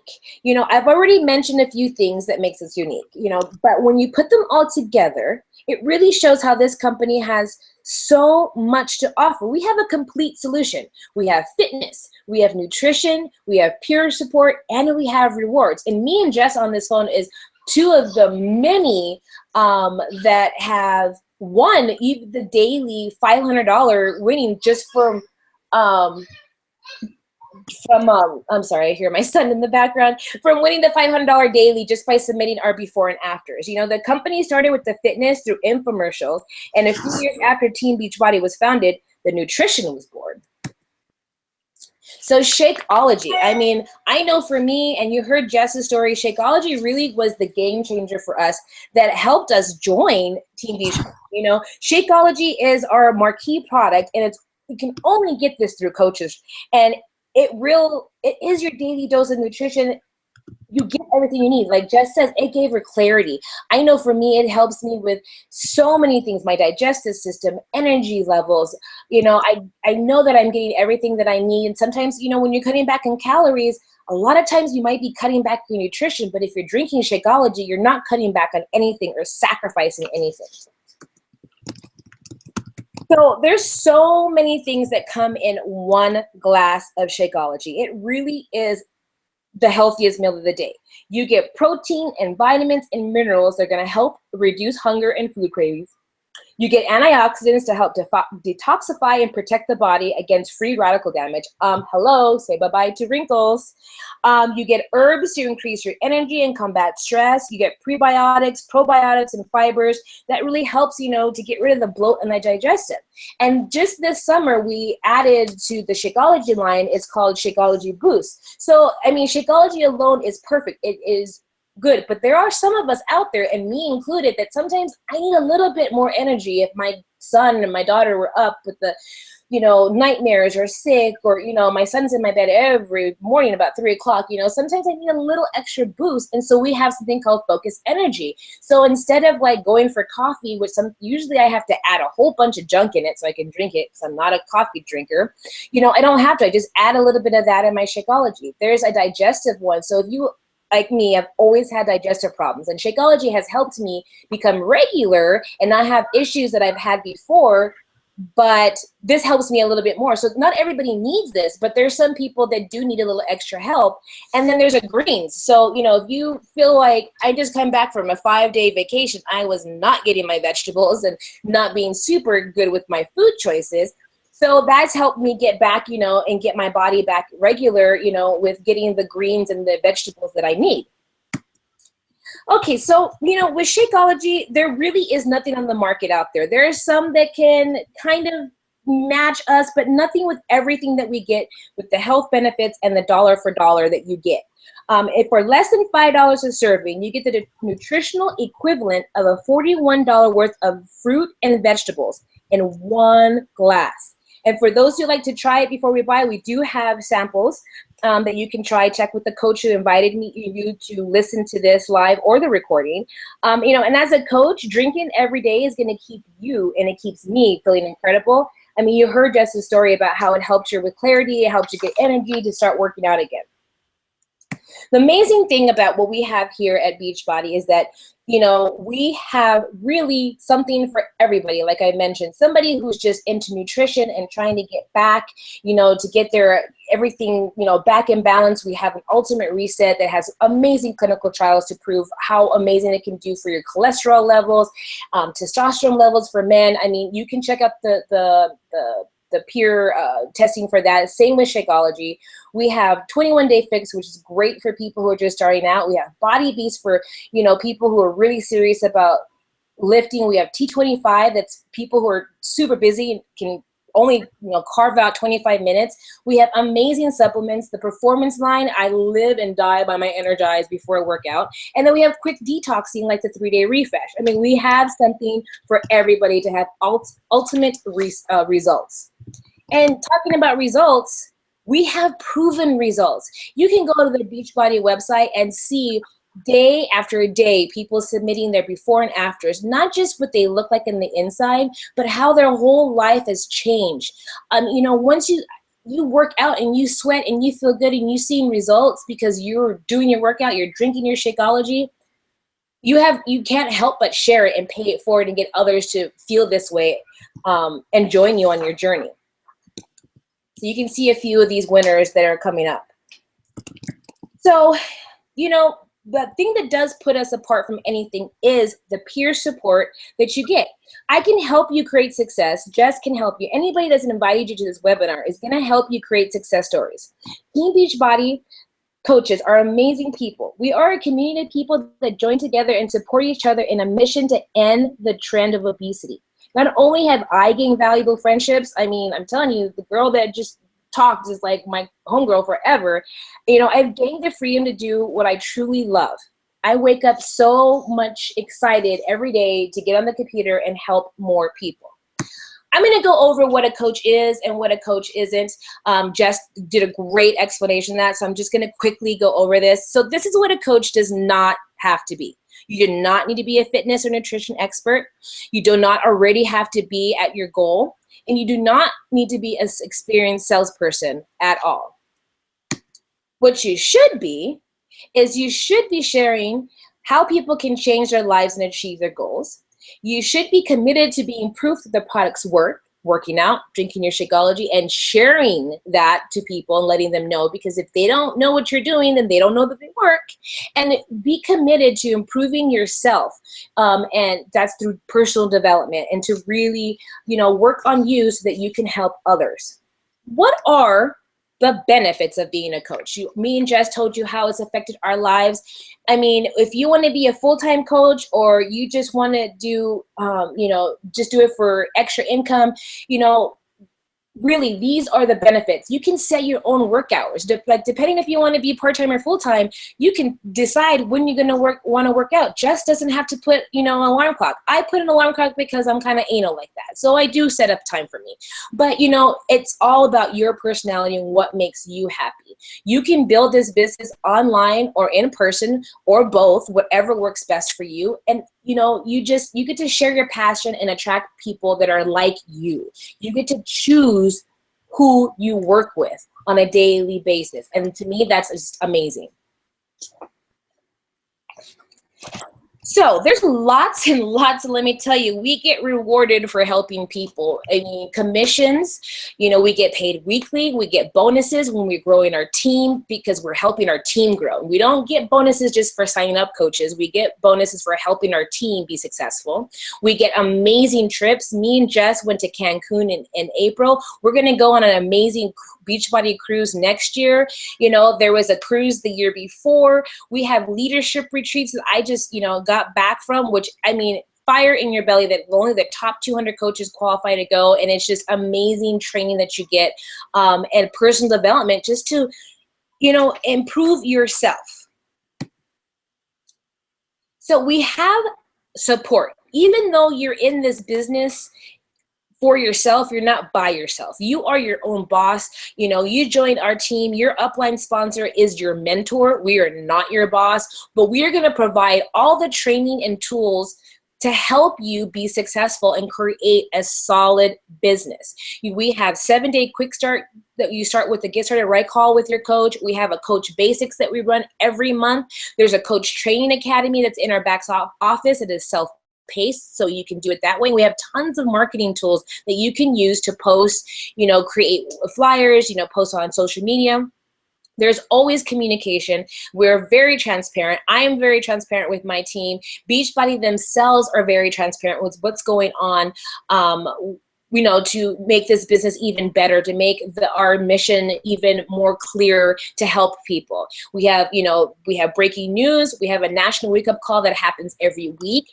I've already mentioned a few things that makes us unique, but when you put them all together, it really shows how this company has so much to offer. We have a complete solution. We have fitness, we have nutrition, we have peer support, and we have rewards. And me and Jess on this phone is two of the many that have won even the daily $500 winning just from I'm sorry, I hear my son in the background, from winning the $500 daily just by submitting our before and afters. The company started with the fitness through infomercials, and a few years after Team Beachbody was founded, the nutrition was born. So Shakeology, I mean, I know for me, and you heard Jess's story, Shakeology really was the game changer for us that helped us join Team Beachbody. Shakeology is our marquee product, and you can only get this through coaches. And it is your daily dose of nutrition. You get everything you need. Like Jess says, it gave her clarity. I know for me, it helps me with so many things, my digestive system, energy levels. I know that I'm getting everything that I need. And sometimes, when you're cutting back on calories, a lot of times you might be cutting back your nutrition, but if you're drinking Shakeology, you're not cutting back on anything or sacrificing anything. So there's so many things that come in one glass of Shakeology. It really is the healthiest meal of the day. You get protein and vitamins and minerals that are going to help reduce hunger and food cravings. You get antioxidants to help detoxify and protect the body against free radical damage. Hello, say bye-bye to wrinkles. You get herbs to increase your energy and combat stress. You get prebiotics, probiotics, and fibers that really helps, to get rid of the bloat and the digestive. And just this summer, we added to the Shakeology line, it's called Shakeology Boost. So, I mean, Shakeology alone is perfect. It is good, but there are some of us out there, and me included, that sometimes I need a little bit more energy if my son and my daughter were up with the nightmares or sick, or my son's in my bed every morning about 3 o'clock. Sometimes I need a little extra boost, and so we have something called Focus Energy. So instead of going for coffee, which usually I have to add a whole bunch of junk in it so I can drink it, because I'm not a coffee drinker, I don't have to. I just add a little bit of that in my Shakeology. There's a digestive one, so if you like me, I've always had digestive problems, and Shakeology has helped me become regular and not have issues that I've had before, but this helps me a little bit more. So not everybody needs this, but there's some people that do need a little extra help. And then there's a greens. So, if you feel like I just come back from a 5-day vacation, I was not getting my vegetables and not being super good with my food choices. So that's helped me get back, and get my body back regular, with getting the greens and the vegetables that I need. Okay, so, with Shakeology, there really is nothing on the market out there. There are some that can kind of match us, but nothing with everything that we get with the health benefits and the dollar for dollar that you get. If for less than $5 a serving, you get the nutritional equivalent of a $41 worth of fruit and vegetables in one glass. And for those who like to try it before we buy, we do have samples that you can try. Check with the coach who invited you to listen to this live or the recording. And as a coach, drinking every day is going to keep you, and it keeps me feeling incredible. I mean, you heard Jess's story about how it helped you with clarity, it helped you get energy to start working out again. The amazing thing about what we have here at Beachbody is that, we have really something for everybody. Like I mentioned, somebody who's just into nutrition and trying to get back, to get their everything, back in balance. We have an ultimate reset that has amazing clinical trials to prove how amazing it can do for your cholesterol levels, testosterone levels for men. I mean, you can check out the peer testing for that. Same with Shakeology. We have 21-day fix, which is great for people who are just starting out. We have Body Beast for, people who are really serious about lifting. We have T25, that's people who are super busy and can only, carve out 25 minutes. We have amazing supplements. The performance line, I live and die by my Energize before I work out. And then we have quick detoxing like the 3-day refresh. I mean, we have something for everybody to have ultimate results. And talking about results, we have proven results. You can go to the Beachbody website and see day after day people submitting their before and afters, not just what they look like in the inside, but how their whole life has changed. Once you work out and you sweat and you feel good and you're seeing results because you're doing your workout, you're drinking your Shakeology, you can't help but share it and pay it forward and get others to feel this way and join you on your journey. So you can see a few of these winners that are coming up. So, the thing that does put us apart from anything is the peer support that you get. I can help you create success. Jess can help you. Anybody that's invited you to this webinar is going to help you create success stories. Team Beachbody coaches are amazing people. We are a community of people that join together and support each other in a mission to end the trend of obesity. Not only have I gained valuable friendships, I mean, I'm telling you, the girl that just talked is like my homegirl forever. I've gained the freedom to do what I truly love. I wake up so much excited every day to get on the computer and help more people. I'm going to go over what a coach is and what a coach isn't. Jess did a great explanation of that, so I'm just going to quickly go over this. So this is what a coach does not have to be. You do not need to be a fitness or nutrition expert. You do not already have to be at your goal. And you do not need to be an experienced salesperson at all. What you should be is you should be sharing how people can change their lives and achieve their goals. You should be committed to being proof that the products work, working out, drinking your Shakeology, and sharing that to people and letting them know, because if they don't know what you're doing, then they don't know that they work. And be committed to improving yourself. And that's through personal development and to really, work on you so that you can help others. What are the benefits of being a coach? Me and Jess told you how it's affected our lives. I mean, if you want to be a full-time coach or you just want to do, just do it for extra income, really, these are the benefits. You can set your own work hours. Depending if you want to be part-time or full-time, you can decide when you're going to want to work out. Jess doesn't have to put, an alarm clock. I put an alarm clock because I'm kind of anal like that. So I do set up time for me. But, it's all about your personality and what makes you happy. You can build this business online or in person or both, whatever works best for you. And, you get to share your passion and attract people that are like you. You get to choose who you work with on a daily basis. And to me, that's just amazing. So there's lots and lots, let me tell you, we get rewarded for helping people. I mean, commissions, we get paid weekly. We get bonuses when we're growing our team because we're helping our team grow. We don't get bonuses just for signing up coaches. We get bonuses for helping our team be successful. We get amazing trips. Me and Jess went to Cancun in April. We're going to go on an amazing Beachbody cruise next year. There was a cruise the year before. We have leadership retreats that I just, got back from, which, I mean, fire in your belly that only the top 200 coaches qualify to go. And it's just amazing training that you get and personal development just to, improve yourself. So we have support. Even though you're in this business for yourself. You're not by yourself. You are your own boss. You know, you joined our team. Your upline sponsor is your mentor. We are not your boss, but we are going to provide all the training and tools to help you be successful and create a solid business. We have 7-day quick start that you start with the Get Started Right call with your coach. We have a Coach Basics that we run every month. There's a Coach Training Academy that's in our back office. It is self-paced, so you can do it that way. We have tons of marketing tools that you can use to post, you know, create flyers, you know, post on social media. There's always communication. We're very transparent. I am very transparent with my team. Beachbody themselves are very transparent with what's going on, you know, to make this business even better, to make our mission even more clear, to help people. We have, you know, we have breaking news. We have a national wake-up call that happens every week.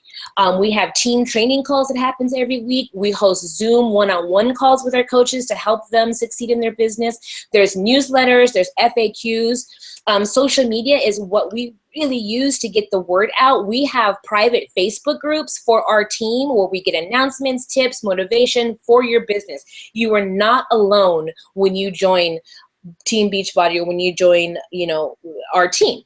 We have team training calls that happens every week. We host Zoom one-on-one calls with our coaches to help them succeed in their business. There's newsletters, there's FAQs. Social media is what we really use to get the word out. We have private Facebook groups for our team where we get announcements, tips, motivation for your business. You are not alone when you join Team Beachbody or when you join, you know, our team.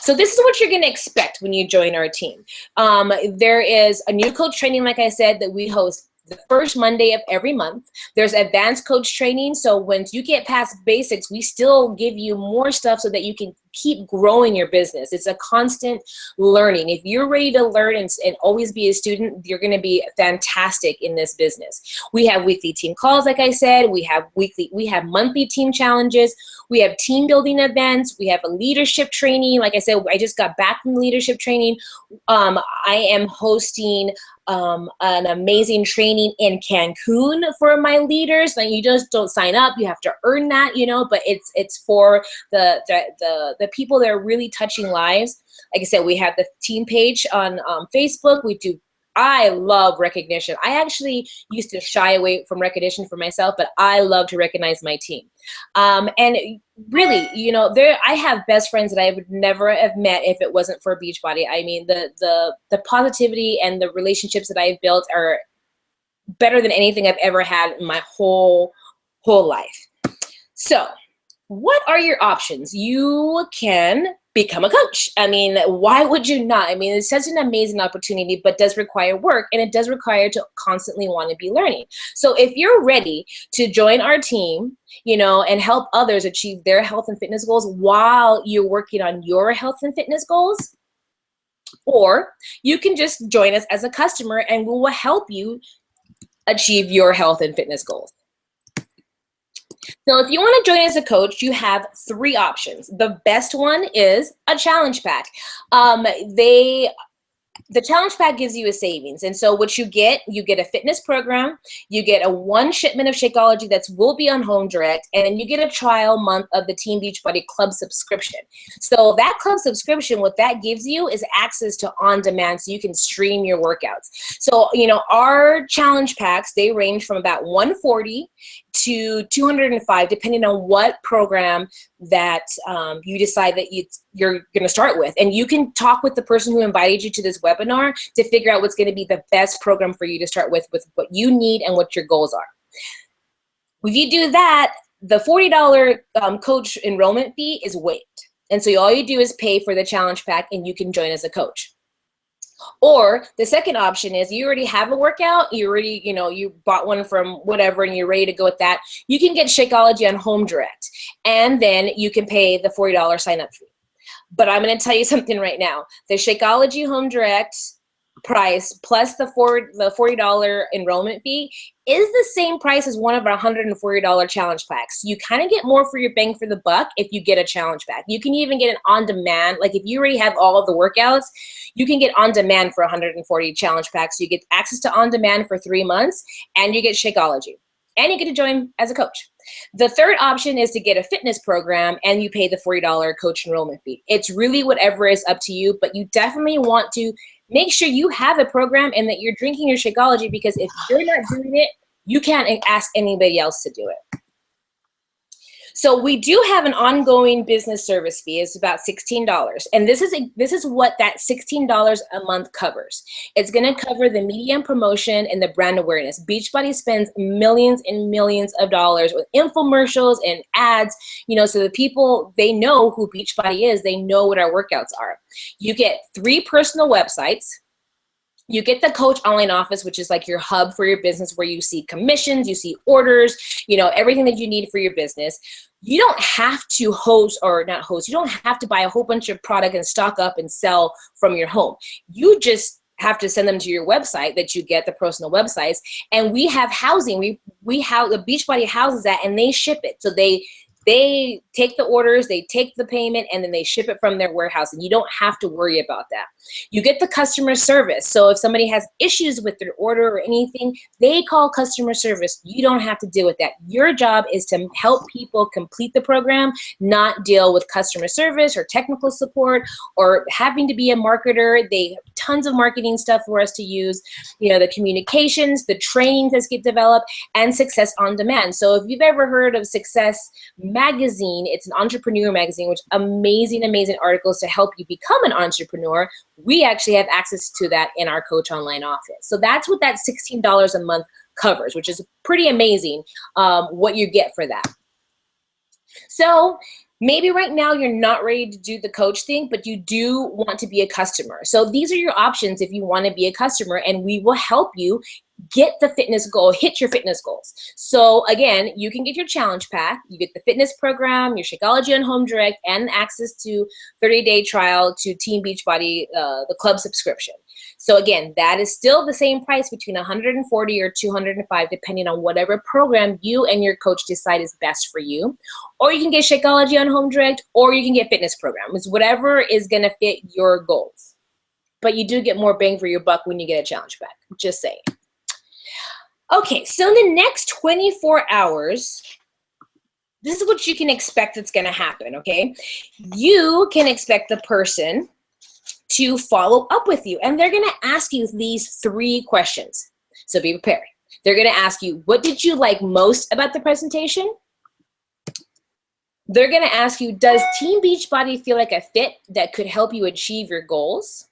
So this is what you're going to expect when you join our team. There is a new coach training, like I said, that we host the first Monday of every month. There's advanced coach training. So once you get past basics, we still give you more stuff so that you can keep growing your business. It's a constant learning. If you're ready to learn and always be a student, you're going to be fantastic in this business. We have weekly team calls, like I said. We have monthly team challenges. We have team building events. We have a leadership training. Like I said, I just got back from leadership training. I am hosting an amazing training in Cancun for my leaders. Like, you just don't sign up; you have to earn that, you know. But it's for the people that are really touching lives. Like I said, we have the team page on Facebook. I love recognition. I actually used to shy away from recognition for myself, but I love to recognize my team. And really, you know, I have best friends that I would never have met if it wasn't for Beachbody. I mean, the positivity and the relationships that I've built are better than anything I've ever had in my whole life. So, what are your options? You can become a coach. I mean, why would you not? I mean, it's such an amazing opportunity, but does require work, and it does require to constantly want to be learning. So if you're ready to join our team, you know, and help others achieve their health and fitness goals while you're working on your health and fitness goals, or you can just join us as a customer and we will help you achieve your health and fitness goals. So if you want to join as a coach, you have 3 options. The best one is a challenge pack. The challenge pack gives you a savings. And so what you get a fitness program, you get a 1 shipment of Shakeology that will be on Home Direct, and then you get a trial month of the Team Beachbody Club subscription. So that club subscription, what that gives you is access to on-demand, so you can stream your workouts. So, you know, our challenge packs, they range from about $140 to $205, depending on what program that you decide that you're going to start with. And you can talk with the person who invited you to this webinar to figure out what's going to be the best program for you to start with what you need and what your goals are. If you do that, the $40 coach enrollment fee is waived. And so all you do is pay for the challenge pack and you can join as a coach. Or the second option is you already have a workout, you bought one from whatever and you're ready to go with that. You can get Shakeology on Home Direct, and then you can pay the $40 sign up fee. But I'm going to tell you something right now. The Shakeology Home Direct price plus the $40 enrollment fee is the same price as one of our $140 challenge packs. You kind of get more for your bang for the buck if you get a challenge pack. You can even get an on-demand, like if you already have all of the workouts, you can get on-demand for 140 challenge packs. So you get access to on-demand for 3 months, and you get Shakeology. And you get to join as a coach. The third option is to get a fitness program, and you pay the $40 coach enrollment fee. It's really whatever is up to you, but you definitely want to make sure you have a program and that you're drinking your Shakeology, because if you're not doing it, you can't ask anybody else to do it. So we do have an ongoing business service fee. It's about $16. And this is what that $16 a month covers. It's going to cover the media and promotion and the brand awareness. Beachbody spends millions and millions of dollars with infomercials and ads, so the people, they know who Beachbody is. They know what our workouts are. You get 3 personal websites. You get the Coach Online Office, which is like your hub for your business, where you see commissions, you see orders, everything that you need for your business. You don't have to you don't have to buy a whole bunch of product and stock up and sell from your home. You just have to send them to your website that you get, the personal websites. And we have housing. We have the Beachbody houses that, and they ship it. So they take the orders, they take the payment, and then they ship it from their warehouse, and you don't have to worry about that. You get the customer service. So if somebody has issues with their order or anything, they call customer service. You don't have to deal with that. Your job is to help people complete the program, not deal with customer service or technical support or having to be a marketer. They have tons of marketing stuff for us to use, the communications, the trainings that get developed, and Success on Demand. So if you've ever heard of Success Magazine, it's an entrepreneur magazine, which amazing articles to help you become an entrepreneur. We actually have access to that in our Coach Online Office. So that's what that $16 a month covers, which is pretty amazing what you get for that. So maybe right now you're not ready to do the coach thing, but you do want to be a customer. So these are your options if you want to be a customer, and we will help you get the fitness goal, hit your fitness goals. So again, you can get your challenge pack, you get the fitness program, your Shakeology on Home Direct, and access to 30-day trial to Team Beachbody, the club subscription. So again, that is still the same price, between $140 or $205, depending on whatever program you and your coach decide is best for you. Or you can get Shakeology on Home Direct, or you can get fitness program. It's whatever is going to fit your goals. But you do get more bang for your buck when you get a challenge pack, just saying. Okay, so in the next 24 hours, this is what you can expect that's going to happen, okay? You can expect the person to follow up with you, and they're going to ask you these 3 questions. So be prepared. They're going to ask you, what did you like most about the presentation? They're going to ask you, does Team Beachbody feel like a fit that could help you achieve your goals?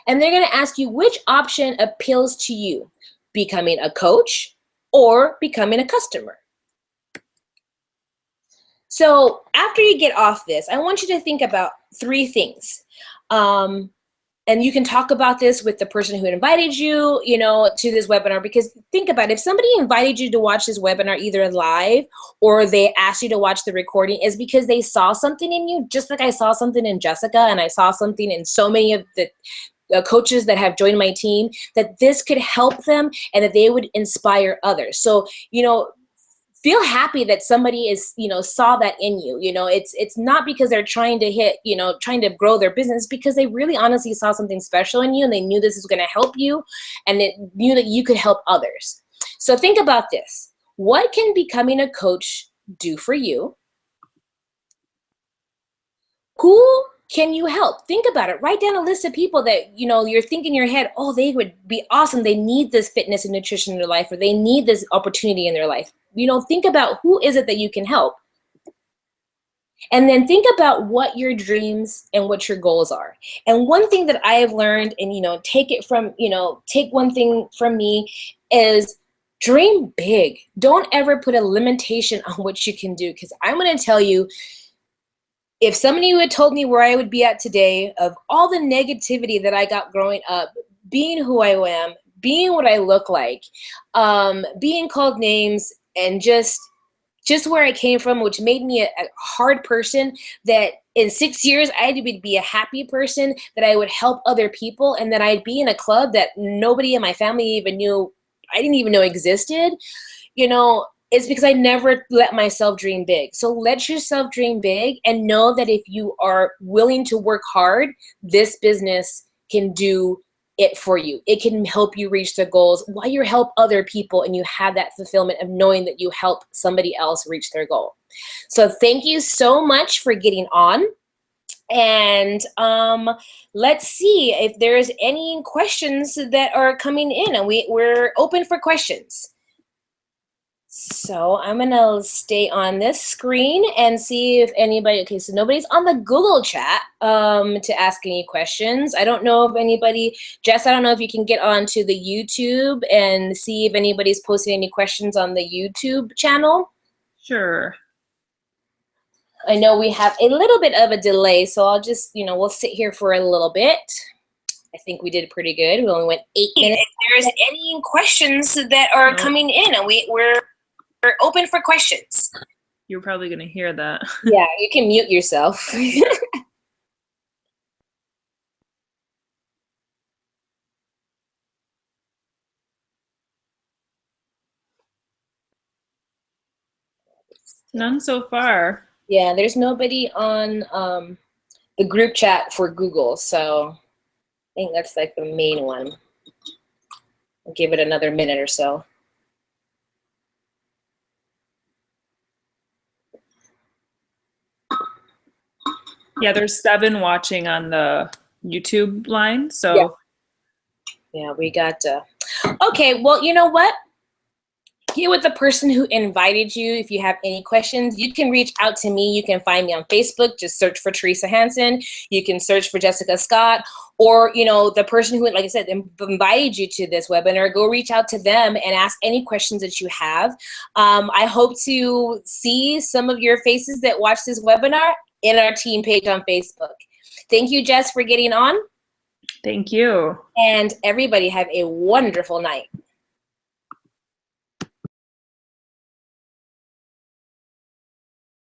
And they're going to ask you, which option appeals to you? Becoming a coach or becoming a customer? So after you get off this, I want you to think about 3 things. And you can talk about this with the person who invited you, to this webinar, because think about it. If somebody invited you to watch this webinar either live or they asked you to watch the recording, is because they saw something in you, just like I saw something in Jessica, and I saw something in so many of the coaches that have joined my team, that this could help them and that they would inspire others. So, feel happy that somebody is, saw that in you. It's not because they're trying to trying to grow their business, because they really honestly saw something special in you, and they knew this was going to help you, and they knew that you could help others. So think about this. What can becoming a coach do for you? Who can you help? Think about it. Write down a list of people that, you're thinking in your head, oh, they would be awesome. They need this fitness and nutrition in their life, or they need this opportunity in their life. Think about who is it that you can help. And then think about what your dreams and what your goals are. And one thing that I have learned, and, take one thing from me, is dream big. Don't ever put a limitation on what you can do. Because I'm going to tell you, if somebody had told me where I would be at today, of all the negativity that I got growing up, being who I am, being what I look like, being called names, and just where I came from, which made me a hard person, that in 6 years I would be a happy person, that I would help other people, and that I'd be in a club that nobody in my family even knew, I didn't even know existed, it's because I never let myself dream big. So let yourself dream big, and know that if you are willing to work hard, this business can do it for you. It can help you reach the goals while you help other people, and you have that fulfillment of knowing that you help somebody else reach their goal. So thank you so much for getting on. And let's see if there's any questions that are coming in, and we're open for questions. So I'm gonna stay on this screen and see if anybody, okay, so nobody's on the Google chat to ask any questions. I don't know if anybody, Jess, I don't know if you can get onto the YouTube and see if anybody's posting any questions on the YouTube channel. Sure. I know we have a little bit of a delay, so I'll just, we'll sit here for a little bit. I think we did pretty good. We only went 8 minutes. If there's any questions that are coming in, and we're open for questions. You're probably going to hear that. Yeah, you can mute yourself. None so far. Yeah, there's nobody on the group chat for Google, so I think that's like the main one. I'll give it another minute or so. Yeah, there's 7 watching on the YouTube line, so. Yeah, we got okay, well, you know what? Get with the person who invited you. If you have any questions, you can reach out to me. You can find me on Facebook. Just search for Teresa Hansen. You can search for Jessica Scott, or the person who, like I said, invited you to this webinar. Go reach out to them and ask any questions that you have. I hope to see some of your faces that watch this webinar in our team page on Facebook. Thank you, Jess, for getting on. Thank you. And everybody have a wonderful night.